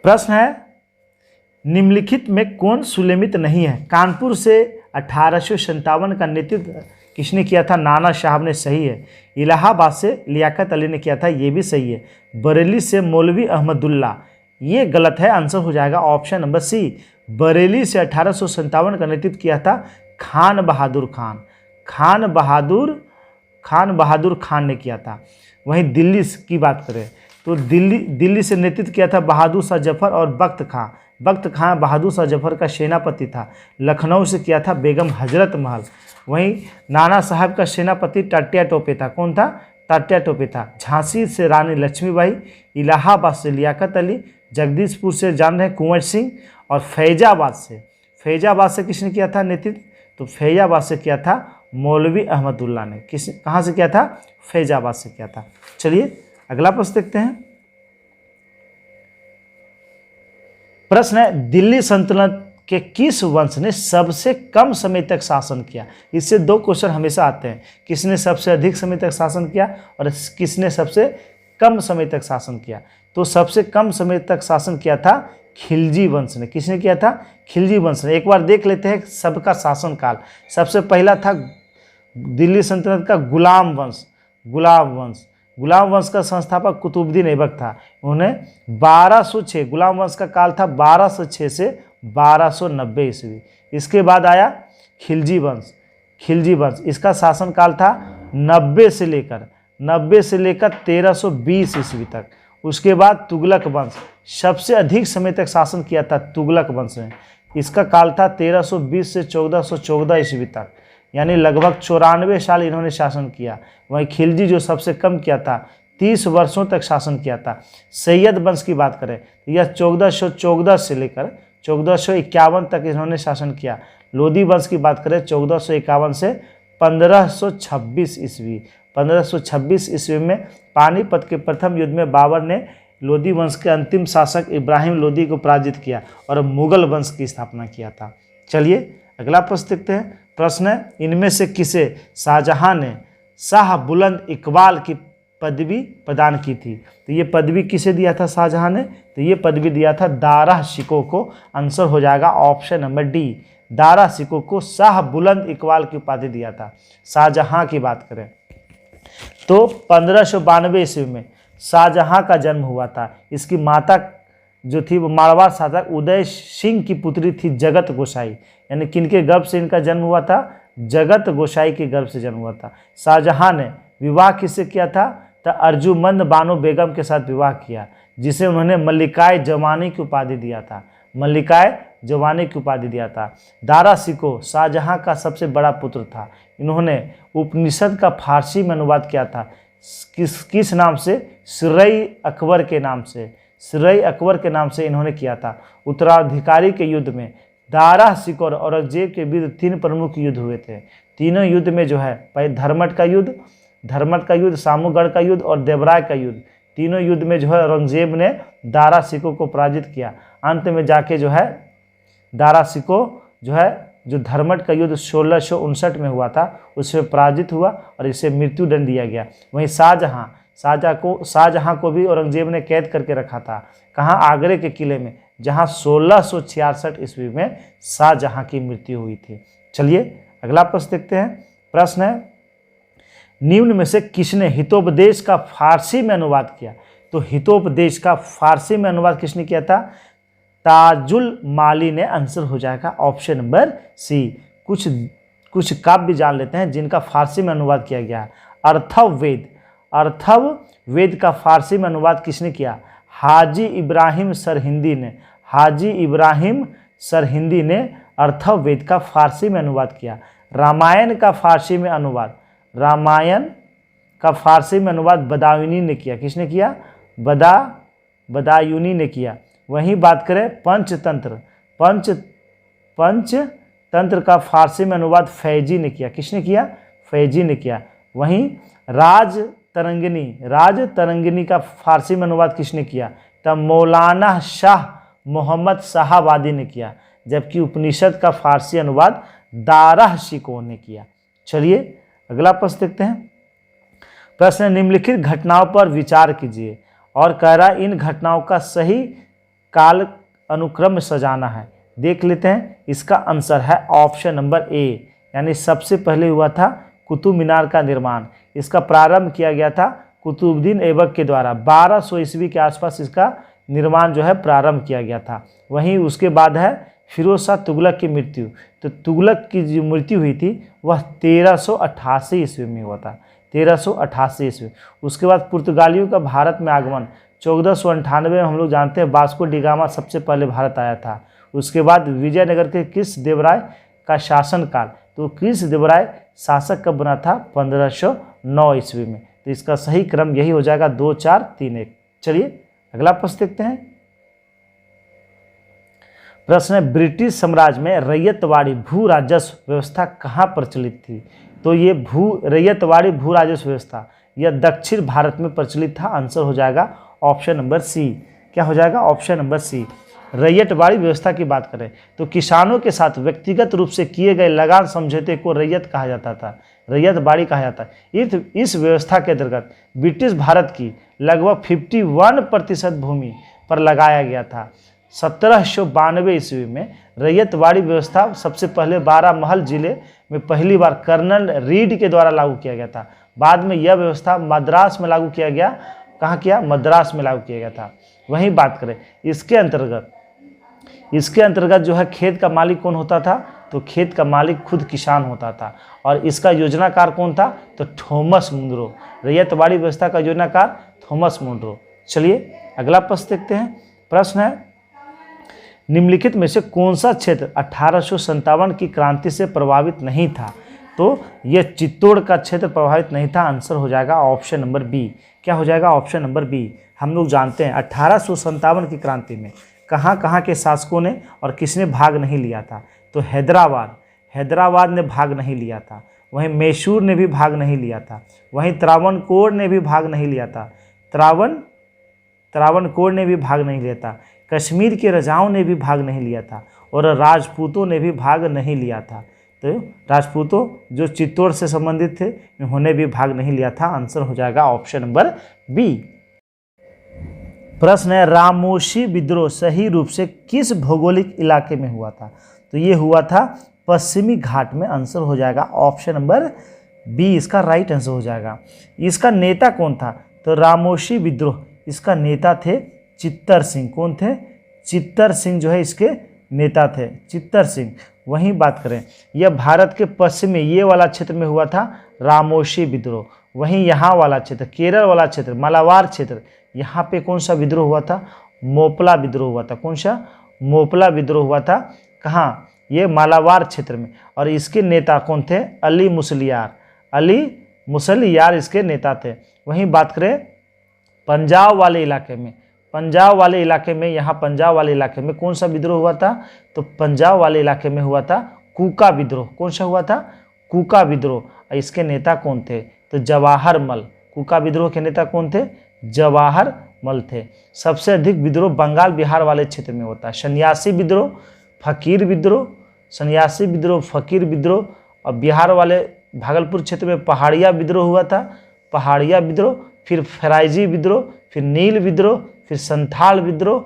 प्रश्न है, निम्नलिखित में कौन सुलेमित नहीं है? कानपुर से 1857 का नेतृत्व किसने किया था? नाना साहब ने। सही है। इलाहाबाद से लियाकत अली ने किया था। ये भी सही है। बरेली से मौलवी अहमदुल्ला, ये गलत है। आंसर हो जाएगा ऑप्शन नंबर सी। बरेली से 1857 का नेतृत्व किया था खान बहादुर खान ने किया था। वहीं दिल्ली की बात करें तो दिल्ली से नेतृत्व किया था बहादुर शाह जफर और बख्त खां बहादुर शाह जफर का सेनापति था। लखनऊ से किया था बेगम हजरत महल। वहीं नाना साहब का सेनापति टाटिया टोपे था। कौन था? टाटिया टोपे था। झांसी से रानी लक्ष्मीबाई, इलाहाबाद से लियाकत अली, जगदीशपुर से जान रहे कुंवर सिंह और फैजाबाद से किसने किया था नेतृत्व? तो फैजाबाद से किया था मौलवी अहमदुल्ला ने। कहाँ से किया था? फैजाबाद से किया था। चलिए अगला प्रश्न देखते हैं। प्रश्न है, दिल्ली सल्तनत के किस वंश ने सबसे कम समय तक शासन किया? इससे 2 क्वेश्चन हमेशा आते हैं। किसने सबसे अधिक समय तक शासन किया और किसने सबसे कम समय तक शासन किया? तो सबसे कम समय तक शासन किया था खिलजी वंश ने। किसने किया था? खिलजी वंश ने। एक बार देख लेते हैं सबका शासनकाल। सबसे पहला था दिल्ली सल्तनत का गुलाम वंश का संस्थापक कुतुबुद्दीन ऐबक था। उन्हें 1206 गुलाम वंश का काल था 1206 से 1290 ईस्वी। इसके बाद आया खिलजी वंश। इसका शासनकाल था 90 से लेकर 1320 ईस्वी तक। उसके बाद तुगलक वंश, सबसे अधिक समय तक शासन किया था तुगलक वंश ने। इसका काल था 1320 से 1414 ईस्वी तक, यानी लगभग 94 साल इन्होंने शासन किया। वहीं खिलजी जो सबसे कम किया था 30 वर्षों तक शासन किया था। सैयद वंश की बात करें तो यह 1414 से लेकर 1451 तक इन्होंने शासन किया। लोधी वंश की बात करें 1451 से 1526 ईस्वी। 1526 ईस्वी में पानीपत के प्रथम युद्ध में बाबर ने लोधी वंश के अंतिम शासक इब्राहिम लोधी को पराजित किया और मुगल वंश की स्थापना किया था। चलिए अगला प्रश्न देखते हैं। प्रश्न है, इनमें से किसे शाहजहां ने शाह बुलंद इकबाल की पदवी प्रदान की थी? तो ये पदवी किसे दिया था शाहजहां ने? तो ये पदवी दिया था दारा शिकोह को। आंसर हो जाएगा option number D. Dara Shikoh को शाह बुलंद इकबाल की उपाधि दिया था। शाहजहां की बात करें तो 1592 ईस्वी में शाहजहां का जन्म हुआ था। इसकी माता जो थी वो मारवाड़ शासक उदय सिंह की पुत्री थी जगत गोसाई, यानी किनके गर्भ से इनका जन्म हुआ था? जगत गोसाई के गर्भ से जन्म हुआ था। शाहजहां ने विवाह किससे किया था? तो अर्जुमंद बानो बेगम के साथ विवाह किया, जिसे उन्होंने मल्लिकाए जवानी की उपाधि दिया था। मल्लिकाए जवानी की उपाधि दिया था। दारा शिकोह शाहजहां का सबसे बड़ा पुत्र था। इन्होंने उपनिषद का फारसी में अनुवाद किया था। किस नाम से? सिर्रई अकबर के नाम से। सिर्रई अकबर के नाम से इन्होंने किया था। उत्तराधिकारी के युद्ध में दारा शिकोह और औरंगजेब के बीच 3 प्रमुख युद्ध हुए थे। तीनों युद्ध में जो है, पहले धर्मट का युद्ध, सामूगढ़ का युद्ध और देवराय का युद्ध, तीनों युद्ध में जो है औरंगजेब ने दारा शिकोह को पराजित किया। अंत में जाके जो है दारा शिकोह जो है, जो धर्मट का युद्ध 1659 में हुआ था, उसमें पराजित हुआ और इसे मृत्युदंड दिया गया। वहीं शाहजहां को भी औरंगजेब ने कैद करके रखा था। कहाँ? आगरे के किले में, जहां 1666 ईस्वी में शाहजहां की मृत्यु हुई थी। चलिए अगला प्रश्न देखते हैं। प्रश्न है, निम्न में से किसने हितोपदेश का फारसी में अनुवाद किया? तो हितोपदेश का फारसी में अनुवाद किसने किया था? ताजुल माली ने। आंसर हो जाएगा ऑप्शन नंबर सी। कुछ काव्य जान लेते हैं जिनका फारसी में अनुवाद किया गया है। अर्थव वेद का फारसी में अनुवाद किसने किया? हाजी इब्राहिम सरहिंदी ने अर्थव वेद का फारसी में अनुवाद किया। रामायण का फारसी में अनुवाद बदायूनी ने किया। किसने किया? बदायूनी ने किया। वहीं बात करें पंचतंत्र का फारसी में अनुवाद फैजी ने किया। किसने किया? फैजी ने किया। वहीं राजतरंगिनी का फारसी में अनुवाद किसने किया? तब मौलाना शाह मोहम्मद शाहवादी ने किया। जबकि उपनिषद का फारसी अनुवाद दारा शिकोह ने किया। चलिए अगला प्रश्न देखते हैं। प्रश्न, निम्नलिखित घटनाओं पर विचार कीजिए और कह रहा इन घटनाओं का सही काल अनुक्रम सजाना है। देख लेते हैं। इसका आंसर है ऑप्शन नंबर ए, यानी सबसे पहले हुआ था कुतुब मीनार का निर्माण। इसका प्रारंभ किया गया था कुतुबुद्दीन ऐबक के द्वारा। 1200 ईस्वी के आसपास इसका निर्माण जो है प्रारंभ किया गया था। वहीं उसके बाद है फिरोज शाह तुगलक की मृत्यु। तो तुगलक की जो मृत्यु हुई थी वह 1388 ईस्वी में हुआ था। 1388 ईस्वी। उसके बाद पुर्तगालियों का भारत में आगमन 1498 में। हम लोग जानते हैं वास्को डी गामा सबसे पहले भारत आया था। उसके बाद विजयनगर के कृष्ण देवराय का शासनकाल। तो कृष्ण देवराय शासक कब बना था? 1509 ईस्वी में। तो इसका सही क्रम यही हो जाएगा 2, 4, 3, 1। चलिए अगला प्रश्न देखते हैं। प्रश्न है, ब्रिटिश साम्राज्य में रैयतवाड़ी भू राजस्व व्यवस्था कहाँ प्रचलित थी? तो ये रैयतवाड़ी भू राजस्व व्यवस्था यह दक्षिण भारत में प्रचलित था। आंसर हो जाएगा ऑप्शन नंबर सी। क्या हो जाएगा? ऑप्शन नंबर सी। रैयतवाड़ी व्यवस्था की बात करें तो किसानों के साथ व्यक्तिगत रूप से किए गए लगान समझौते को रैयत कहा जाता था, रैयतवाड़ी कहा जाता है। इस व्यवस्था के अंतर्गत ब्रिटिश भारत की लगभग 51% भूमि पर लगाया गया था। 1792 ईस्वी में रैयतवाड़ी व्यवस्था सबसे पहले बारामहल जिले में पहली बार कर्नल रीड के द्वारा लागू किया गया था। बाद में यह व्यवस्था मद्रास में लागू किया गया। कहाँ किया? मद्रास में लागू किया गया था। वहीं बात करें इसके अंतर्गत जो है खेत का मालिक कौन होता था? तो खेत का मालिक खुद किसान होता था। और इसका योजनाकार कौन था? तो थॉमस मुनरो। रैयतवाड़ी व्यवस्था का योजनाकार थॉमस मुनरो। चलिए अगला प्रश्न देखते हैं। प्रश्न है, निम्नलिखित में से कौन सा क्षेत्र 1857 की क्रांति से प्रभावित नहीं था? तो यह चित्तौड़ का क्षेत्र प्रभावित नहीं था। आंसर हो जाएगा ऑप्शन नंबर बी। क्या हो जाएगा? Option number B. हम लोग जानते हैं 1857 की क्रांति में कहाँ के शासकों ने और किसने भाग नहीं लिया था? तो हैदराबाद ने भाग नहीं लिया था। वहीं मैसूर ने भी भाग नहीं लिया था। वहीं त्रावणकोर ने भी भाग नहीं लिया था। त्रावणकोर ने भी भाग नहीं लिया था। कश्मीर के राजाओं ने भी भाग नहीं लिया था और राजपूतों ने भी भाग नहीं लिया था। तो राजपूतों जो चित्तौड़ से संबंधित थे उन्होंने भी भाग नहीं लिया था। आंसर हो जाएगा ऑप्शन नंबर बी। प्रश्न है, रामोशी विद्रोह सही रूप से किस भौगोलिक इलाके में हुआ था? तो ये हुआ था पश्चिमी घाट में। आंसर हो जाएगा ऑप्शन नंबर बी। इसका राइट आंसर हो जाएगा। इसका नेता कौन था? तो रामोशी विद्रोह इसका नेता थे चित्तर सिंह। कौन थे? चित्तर सिंह जो है इसके नेता थे, चित्तर सिंह। वहीं बात करें, यह भारत के पश्चिम में ये वाला क्षेत्र में हुआ था रामोशी विद्रोह। वहीं यहाँ वाला क्षेत्र, केरल वाला क्षेत्र, मालाबार क्षेत्र, यहाँ पे कौन सा विद्रोह हुआ था? मोपला विद्रोह हुआ था। कौन सा? मोपला विद्रोह हुआ था। कहाँ? ये मालाबार क्षेत्र में। और इसके नेता कौन थे? अली मुसलियार। अली मुसलियार इसके नेता थे। वहीं बात करें पंजाब वाले इलाके में, पंजाब वाले इलाके में, यहाँ पंजाब वाले इलाके में कौन सा विद्रोह हुआ था? तो पंजाब वाले इलाके में हुआ था कूका विद्रोह। कौन सा हुआ था? कूका विद्रोह। इसके नेता कौन थे? तो जवाहर मल। कूका विद्रोह के नेता कौन थे? जवाहर मल थे। सबसे अधिक विद्रोह बंगाल बिहार वाले क्षेत्र में होता है। सन्यासी विद्रोह, फकीर विद्रोह, सन्यासी विद्रोह, फकीर विद्रोह। और बिहार वाले भागलपुर क्षेत्र में पहाड़िया विद्रोह हुआ था, पहाड़िया विद्रोह, फिर फराइजी विद्रोह, फिर नील विद्रोह, फिर संथाल विद्रोह,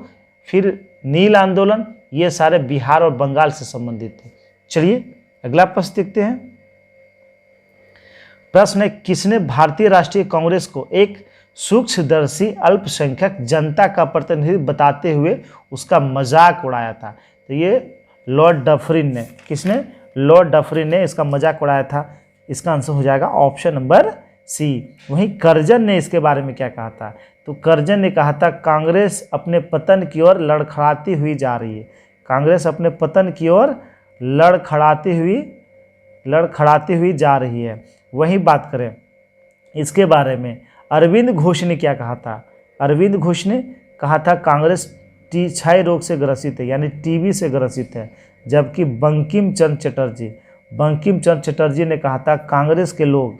फिर नील आंदोलन। ये सारे बिहार और बंगाल से संबंधित थे। चलिए अगला प्रश्न देखते हैं। प्रश्न है, किसने भारतीय राष्ट्रीय कांग्रेस को एक सूक्ष्मदर्शी अल्पसंख्यक जनता का प्रतिनिधित्व बताते हुए उसका मजाक उड़ाया था? तो ये लॉर्ड डफरिन ने। किसने? लॉर्ड डफरिन ने इसका मजाक उड़ाया था। इसका आंसर हो जाएगा ऑप्शन नंबर सी। वहीं कर्जन ने इसके बारे में क्या कहा था? तो कर्जन ने कहा था कांग्रेस अपने पतन की ओर लड़खड़ाती हुई जा रही है। कांग्रेस अपने पतन की ओर लड़खड़ाती हुई जा रही है। वहीं बात करें इसके बारे में, अरविंद घोष ने क्या कहा था? अरविंद घोष ने कहा था कांग्रेस क्षय रोग से ग्रसित है, यानी टीबी से ग्रसित है। जबकि बंकिम चंद्र चटर्जी ने कहा था कांग्रेस के लोग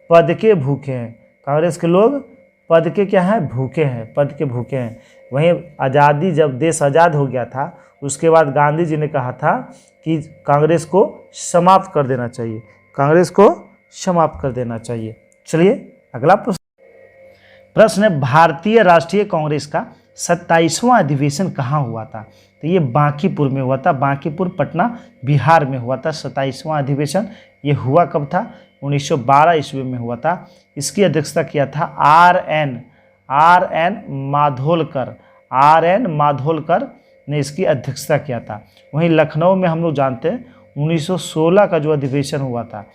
पद के भूखे हैं। कांग्रेस के लोग पद के क्या हैं? भूखे हैं, पद के भूखे हैं। वहीं आज़ादी, जब देश आज़ाद हो गया था उसके बाद गांधी जी ने कहा था कि कांग्रेस को समाप्त कर देना चाहिए, कांग्रेस को समाप्त कर देना चाहिए। चलिए अगला प्रश्न है, भारतीय राष्ट्रीय कांग्रेस का 27वां अधिवेशन कहाँ हुआ था? तो ये बांकीपुर में हुआ था। बांकीपुर पटना बिहार में हुआ था 27वां अधिवेशन। ये हुआ कब था? 1912 ईस्वी में हुआ था। इसकी अध्यक्षता किया था आर एन माधोलकर ने इसकी अध्यक्षता किया था। वहीं लखनऊ में हम लोग जानते हैं 1916 का जो अधिवेशन हुआ था,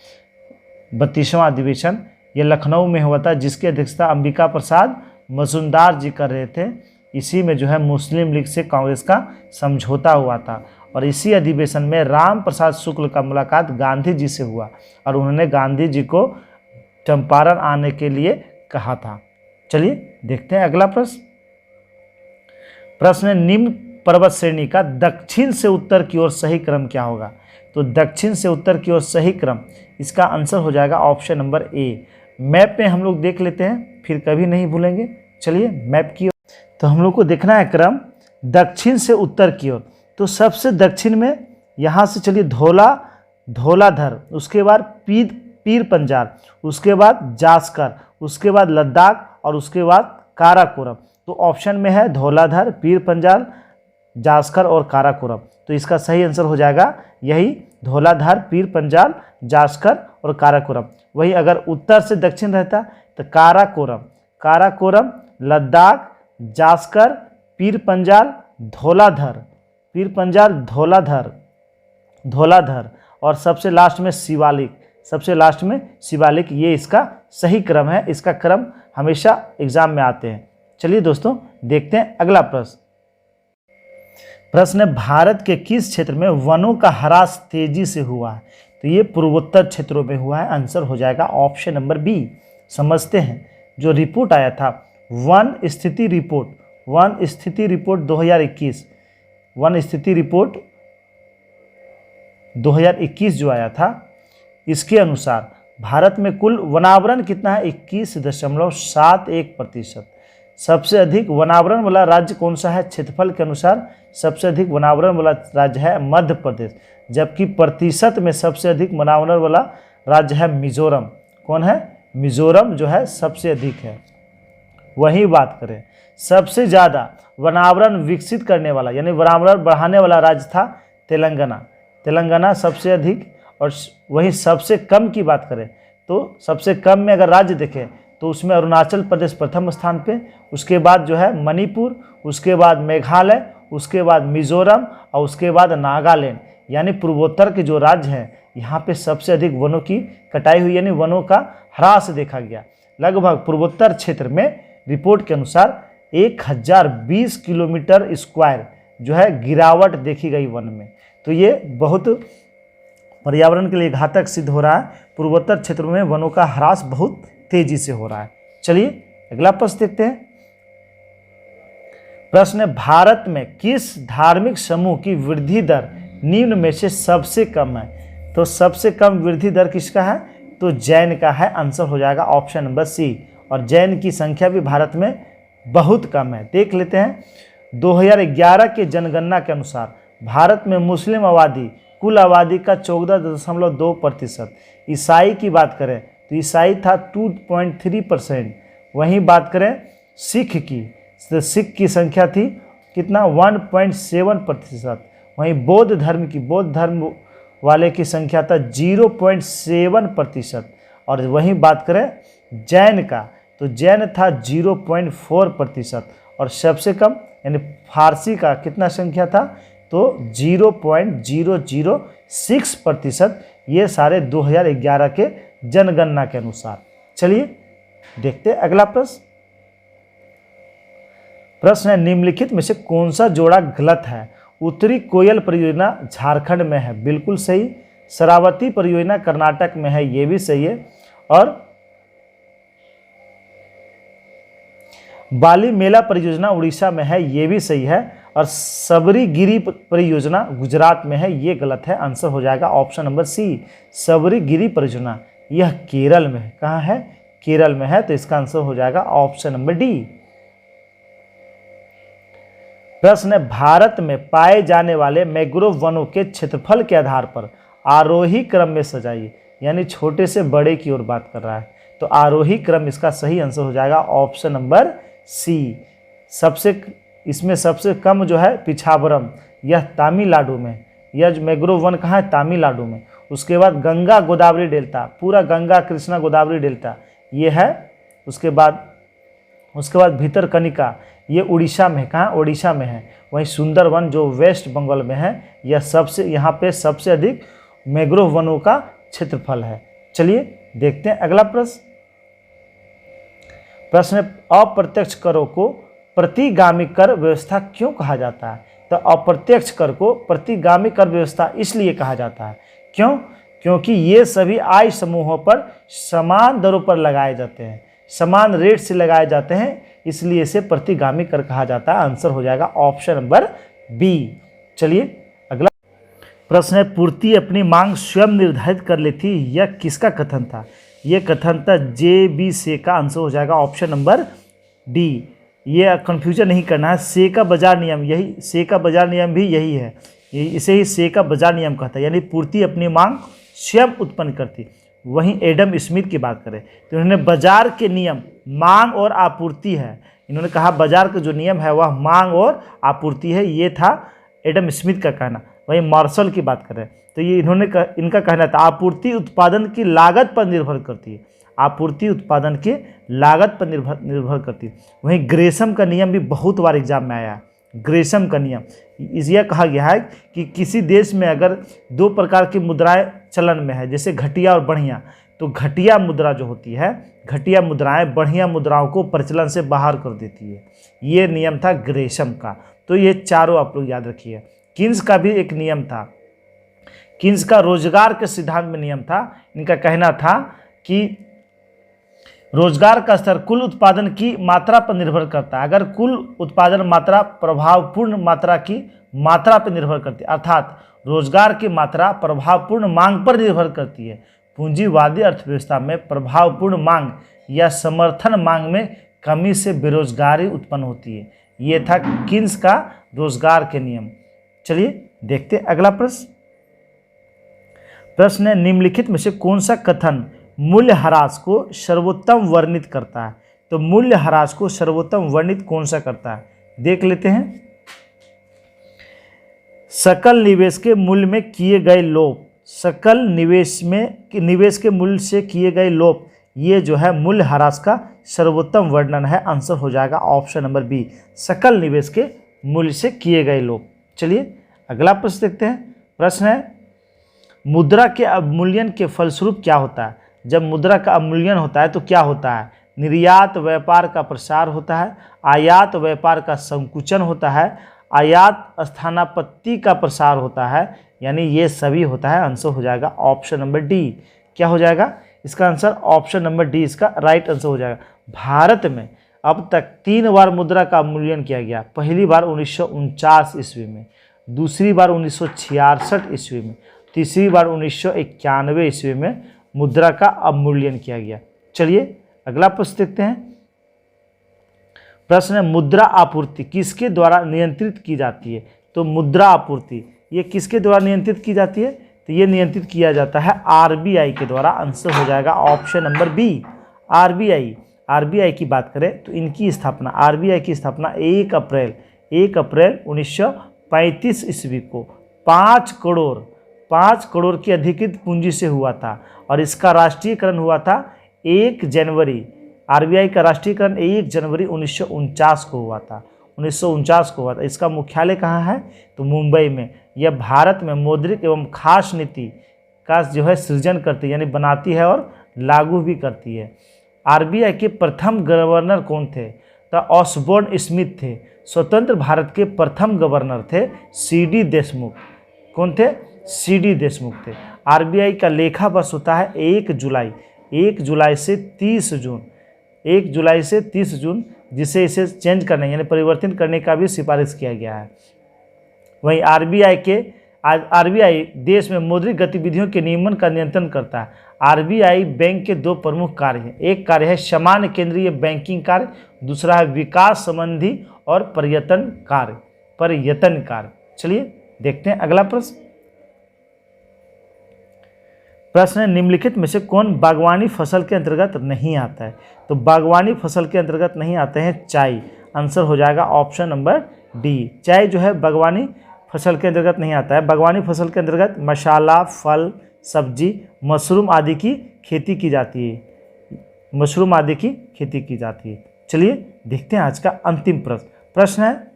32वां अधिवेशन, ये लखनऊ में हुआ था, जिसकी अध्यक्षता अंबिका प्रसाद मजुमदार जी कर रहे थे। इसी में जो है मुस्लिम लीग से कांग्रेस का समझौता हुआ था। और इसी अधिवेशन में राम प्रसाद शुक्ल का मुलाकात गांधी जी से हुआ और उन्होंने गांधी जी को चंपारण आने के लिए कहा था। चलिए देखते हैं अगला प्रश्न। प्रश्न, निम्न पर्वत श्रेणी का दक्षिण से उत्तर की ओर सही क्रम क्या होगा? तो दक्षिण से उत्तर की ओर सही क्रम, इसका आंसर हो जाएगा ऑप्शन नंबर ए। मैप में हम लोग देख लेते हैं, फिर कभी नहीं भूलेंगे। चलिए मैप की ओर, तो हम लोग को देखना है क्रम दक्षिण से उत्तर की ओर। तो सबसे दक्षिण में यहाँ से चलिए धौलाधर, उसके बाद पीर पंजाल, उसके बाद जास्कर, उसके बाद लद्दाख और उसके बाद काराकोरम। तो ऑप्शन में है धौलाधर, पीर पंजाल, जास्कर और काराकोरम। तो इसका सही आंसर हो जाएगा यही धौलाधर, पीर पंजाल, जास्कर और काराकोरम। वही अगर उत्तर से दक्षिण रहता तो काराकोरम, लद्दाख, जास्कर, पीर पंजाल, धौलाधर और सबसे लास्ट में शिवालिक। ये इसका सही क्रम है। इसका क्रम हमेशा एग्जाम में आते हैं। चलिए दोस्तों देखते हैं अगला प्रश्न। प्रश्न है, भारत के किस क्षेत्र में वनों का ह्रास तेजी से हुआ है? तो ये पूर्वोत्तर क्षेत्रों में हुआ है। आंसर हो जाएगा ऑप्शन नंबर बी। समझते हैं, जो रिपोर्ट आया था वन स्थिति रिपोर्ट 2021, वन स्थिति रिपोर्ट 2021 जो आया था, इसके अनुसार भारत में कुल वनावरण कितना है? 21.71%। सबसे अधिक वनावरण वाला राज्य कौन सा है? क्षेत्रफल के अनुसार सबसे अधिक वनावरण वाला राज्य है मध्य प्रदेश, जबकि प्रतिशत में सबसे अधिक वनावरण वाला राज्य है मिजोरम। कौन है? मिजोरम जो है सबसे अधिक है। वही बात करें सबसे ज़्यादा वनावरण विकसित करने वाला यानी वनावरण बढ़ाने वाला राज्य था तेलंगाना सबसे अधिक। और वही सबसे कम की बात करें तो सबसे कम में अगर राज्य देखें तो उसमें अरुणाचल प्रदेश प्रथम स्थान पे, उसके बाद जो है मणिपुर, उसके बाद मेघालय, उसके बाद मिजोरम और उसके बाद नागालैंड। यानी पूर्वोत्तर के जो राज्य हैं यहाँ पे सबसे अधिक वनों की कटाई हुई, यानी वनों का ह्रास देखा गया। लगभग पूर्वोत्तर क्षेत्र में रिपोर्ट के अनुसार 1020 किलोमीटर स्क्वायर जो है गिरावट देखी गई वन में। तो ये बहुत पर्यावरण के लिए घातक सिद्ध हो रहा है। पूर्वोत्तर क्षेत्रों में वनों का ह्रास बहुत तेजी से हो रहा है। चलिए अगला प्रश्न देखते हैं। प्रश्न है, भारत में किस धार्मिक समूह की वृद्धि दर निम्न में से सबसे कम है? तो सबसे कम वृद्धि दर किसका है? तो जैन का है। आंसर हो जाएगा ऑप्शन नंबर सी। और जैन की संख्या भी भारत में बहुत कम है। देख लेते हैं। 2011 के जनगणना के अनुसार भारत में मुस्लिम आबादी कुल आबादी का 14.2%। ईसाई की बात करें तो ईसाई था 2.3%। वहीं बात करें सिख की, तो सिख की संख्या थी कितना? 1.7%। वहीं बौद्ध धर्म की, बौद्ध धर्म वाले की संख्या था 0.7%। और वहीं बात करें जैन का, तो जैन था 0.4%। और सबसे कम यानी फारसी का कितना संख्या था? तो 0.006%। ये सारे 2011 के जनगणना के अनुसार। चलिए देखते हैं अगला प्रश्न। प्रश्न है, निम्नलिखित में से कौन सा जोड़ा गलत है? उत्तरी कोयल परियोजना झारखंड में है, बिल्कुल सही। शरावती परियोजना कर्नाटक में है, ये भी सही है। और बाली मेला परियोजना उड़ीसा में है, ये भी सही है। और सबरीगिरी परियोजना गुजरात में है, ये गलत है। आंसर हो जाएगा ऑप्शन नंबर सी। सबरीगिरी परियोजना यह केरल में है। कहाँ है? केरल में है। तो इसका आंसर हो जाएगा ऑप्शन नंबर डी। प्रश्न है, भारत में पाए जाने वाले मैंग्रोव वनों के क्षेत्रफल के आधार पर आरोही क्रम में सजाइए। यानी छोटे से बड़े की ओर बात कर रहा है। तो आरोही क्रम इसका सही आंसर हो जाएगा ऑप्शन नंबर सी। इसमें सबसे कम जो है पिछावरम, यह तमिलनाडु में। यह जो मैंग्रोव वन कहाँ है? तमिलनाडु में। उसके बाद गंगा गोदावरी डेल्टा, पूरा गंगा कृष्णा गोदावरी डेल्टा ये है। उसके बाद भितरकनिका, ये उड़ीसा में। कहाँ? ओडिशा में है। वहीं सुंदरवन जो वेस्ट बंगाल में है, यह यहाँ पे सबसे अधिक मैंग्रोव वनों का क्षेत्रफल है। चलिए देखते हैं अगला प्रश्न। प्रश्न है, अप्रत्यक्ष करों को प्रतिगामी कर व्यवस्था क्यों कहा जाता है? तो अप्रत्यक्ष कर को प्रतिगामी कर व्यवस्था इसलिए कहा जाता है। क्यों? क्योंकि ये सभी आय समूहों पर समान दरों पर लगाए जाते हैं, समान रेट से लगाए जाते हैं, इसलिए इसे प्रतिगामी कर कहा जाता है। आंसर हो जाएगा ऑप्शन नंबर बी। चलिए अगला प्रश्न है, पूर्ति अपनी मांग स्वयं निर्धारित कर लेती, यह किसका कथन था? यह कथन था JB से का। आंसर हो जाएगा ऑप्शन नंबर डी। ये कंफ्यूजन नहीं करना है। से का बाजार नियम, यही से का बाजार नियम भी यही है, इसे ही से का बाजार नियम कहता है। यानी पूर्ति अपनी मांग स्वयं उत्पन्न करती। वहीं एडम स्मिथ की बात करें तो इन्होंने बाजार के नियम मांग और आपूर्ति है। इन्होंने कहा बाजार का जो नियम है वह मांग और आपूर्ति है, ये था एडम स्मिथ का कहना। वहीं मार्शल की बात करें तो ये इनका कहना था आपूर्ति उत्पादन की लागत पर निर्भर करती है। आपूर्ति उत्पादन की लागत पर निर्भर करती है। वहीं ग्रेशम का नियम भी बहुत बार एग्जाम में आया है। ग्रेशम का नियम यह कहा गया है कि किसी देश में अगर दो प्रकार की मुद्राएं चलन में है, जैसे घटिया और बढ़िया, तो घटिया मुद्रा जो होती है, घटिया मुद्राएं बढ़िया मुद्राओं को प्रचलन से बाहर कर देती है। ये नियम था ग्रेशम का। तो ये चारों आप लोग याद रखिए। किन्स का भी एक नियम था। किन्स का रोजगार के सिद्धांत में नियम था। इनका कहना था कि रोजगार का स्तर कुल उत्पादन की मात्रा पर निर्भर करता है। अगर कुल उत्पादन मात्रा प्रभावपूर्ण मात्रा की मात्रा पर निर्भर करती है, अर्थात रोजगार की मात्रा प्रभावपूर्ण मांग पर निर्भर करती है। पूंजीवादी अर्थव्यवस्था में प्रभावपूर्ण मांग या समर्थन मांग में कमी से बेरोजगारी उत्पन्न होती है। ये था किन्स का रोजगार के नियम। चलिए देखते हैं अगला प्रश्न। प्रश्न है, निम्नलिखित में से कौन सा कथन मूल्यह्रास को सर्वोत्तम वर्णित करता है? तो मूल्यह्रास को सर्वोत्तम वर्णित कौन सा करता है? देख लेते हैं। सकल निवेश के मूल्य में किए गए लोप, सकल निवेश के मूल्य से किए गए लोप, ये जो है मूल्यह्रास का सर्वोत्तम वर्णन है। आंसर हो जाएगा ऑप्शन नंबर बी, सकल निवेश के मूल्य से किए गए लोग। चलिए अगला प्रश्न देखते हैं। प्रश्न है, मुद्रा के अवमूल्यन के फलस्वरूप क्या होता है? जब मुद्रा का अवमूल्यन होता है तो क्या होता है? निर्यात व्यापार का प्रसार होता है, आयात व्यापार का संकुचन होता है, आयात स्थानापत्ति का प्रसार होता है, यानी ये सभी होता है। आंसर हो जाएगा ऑप्शन नंबर डी। क्या हो जाएगा इसका आंसर? ऑप्शन नंबर डी इसका राइट आंसर हो जाएगा। भारत में अब तक 3 बार मुद्रा का अवमूल्यन किया गया। पहली बार 1949 ईस्वी में, दूसरी बार 1966 ईस्वी में, तीसरी बार 1991 ईस्वी में मुद्रा का अवमूल्यन किया गया। चलिए अगला प्रश्न देखते हैं। प्रश्न है, मुद्रा आपूर्ति किसके द्वारा नियंत्रित की जाती है? तो मुद्रा आपूर्ति ये किसके द्वारा नियंत्रित की जाती है? तो ये नियंत्रित किया जाता है आरबीआई के द्वारा। आंसर हो जाएगा option number B, RBI. RBI की बात करें तो इनकी स्थापना, आरबीआई की स्थापना 1 अप्रैल 1935 ईस्वी को 5 करोड़ की अधिकृत पूंजी से हुआ था और इसका राष्ट्रीयकरण हुआ था 1 जनवरी। आरबीआई का राष्ट्रीयकरण 1 जनवरी 1949 को हुआ था। 1949 को हुआ था। इसका मुख्यालय कहाँ है? तो मुंबई में। यह भारत में मौद्रिक एवं खास नीति का जो है सृजन करती है, यानी बनाती है और लागू भी करती है। आरबीआई के प्रथम गवर्नर कौन थे? तो ऑसबोर्न स्मिथ थे। स्वतंत्र भारत के प्रथम गवर्नर थे सीडी देशमुख। कौन थे? सीडी देशमुख थे। आरबीआई का लेखा वर्ष होता है 1 जुलाई से 30 जून, जिसे इसे चेंज करने यानी परिवर्तन करने का भी सिफारिश किया गया है। वहीं आरबीआई देश में मौद्रिक गतिविधियों के नियमन का नियंत्रण करता है। आरबीआई बैंक के 2 प्रमुख कार्य हैं। एक कार्य है सामान्य केंद्रीय बैंकिंग कार्य, दूसरा है विकास संबंधी और पर्यटन कार्य। चलिए देखते हैं अगला प्रश्न। प्रश्न है, निम्नलिखित में से कौन बागवानी फसल के अंतर्गत नहीं आता है? तो बागवानी फसल के अंतर्गत नहीं आते हैं चाय। आंसर हो जाएगा ऑप्शन नंबर डी। चाय जो है बागवानी फसल के अंतर्गत नहीं आता है। बागवानी फसल के अंतर्गत मसाला, फल, सब्जी, मशरूम आदि की खेती की जाती है। चलिए देखते हैं आज का अंतिम प्रश्न है,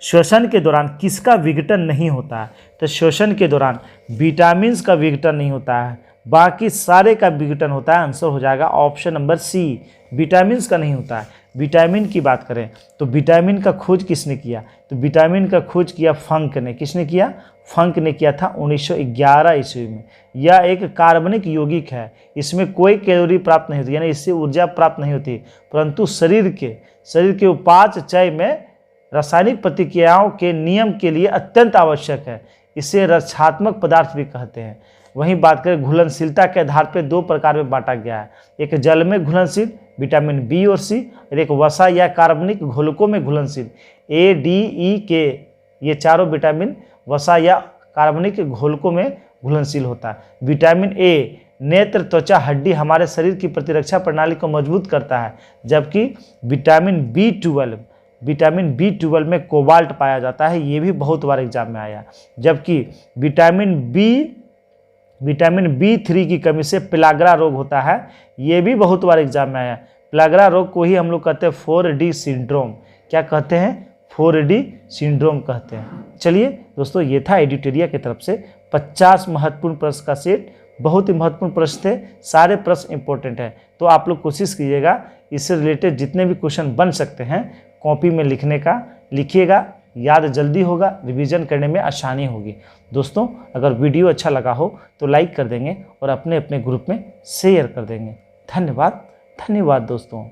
श्वसन के दौरान किसका विघटन नहीं होता है? तो श्वसन के दौरान विटामिन का विघटन नहीं होता है, बाकी सारे का विघटन होता है। आंसर हो जाएगा ऑप्शन नंबर सी, विटामिन का नहीं होता है। विटामिन की बात करें तो विटामिन का खोज किसने किया? तो विटामिन का खोज किया फंक ने। किसने किया? फंक ने किया था 1911 ईस्वी में। यह एक कार्बनिक यौगिक है, इसमें कोई कैलोरी प्राप्त नहीं होती, यानी इससे ऊर्जा प्राप्त नहीं होती, परंतु शरीर के उपापचय में रासायनिक प्रतिक्रियाओं के नियम के लिए अत्यंत आवश्यक है। इसे रक्षात्मक पदार्थ भी कहते हैं। वहीं बात करें घुलनशीलता के आधार पर 2 प्रकार में बांटा गया है। एक जल में घुलनशील विटामिन बी और सी, और एक वसा या कार्बनिक घोलकों में घुलनशील ए, डी, ई, के। ये चारों विटामिन वसा या कार्बनिक घोलकों में घुलनशील होता है। विटामिन ए नेत्र, त्वचा, हड्डी, हमारे शरीर की प्रतिरक्षा प्रणाली को मजबूत करता है, जबकि विटामिन बी12 में कोबाल्ट पाया जाता है। ये भी बहुत बार एग्जाम में आया। जबकि विटामिन बी3 की कमी से पेलाग्रा रोग होता है। ये भी बहुत बार एग्जाम में आया। पेलाग्रा रोग को ही हम लोग कहते हैं 4D सिंड्रोम। क्या कहते हैं? 4D सिंड्रोम कहते हैं। चलिए दोस्तों, ये था एडिटोरिया की तरफ से 50 महत्वपूर्ण प्रश्न का सेट। बहुत ही महत्वपूर्ण प्रश्न थे, सारे प्रश्न इंपॉर्टेंट हैं। तो आप लोग कोशिश कीजिएगा इससे रिलेटेड जितने भी क्वेश्चन बन सकते हैं कॉपी में लिखिएगा, याद जल्दी होगा, रिवीजन करने में आसानी होगी। दोस्तों, अगर वीडियो अच्छा लगा हो तो लाइक कर देंगे और अपने ग्रुप में शेयर कर देंगे। धन्यवाद दोस्तों।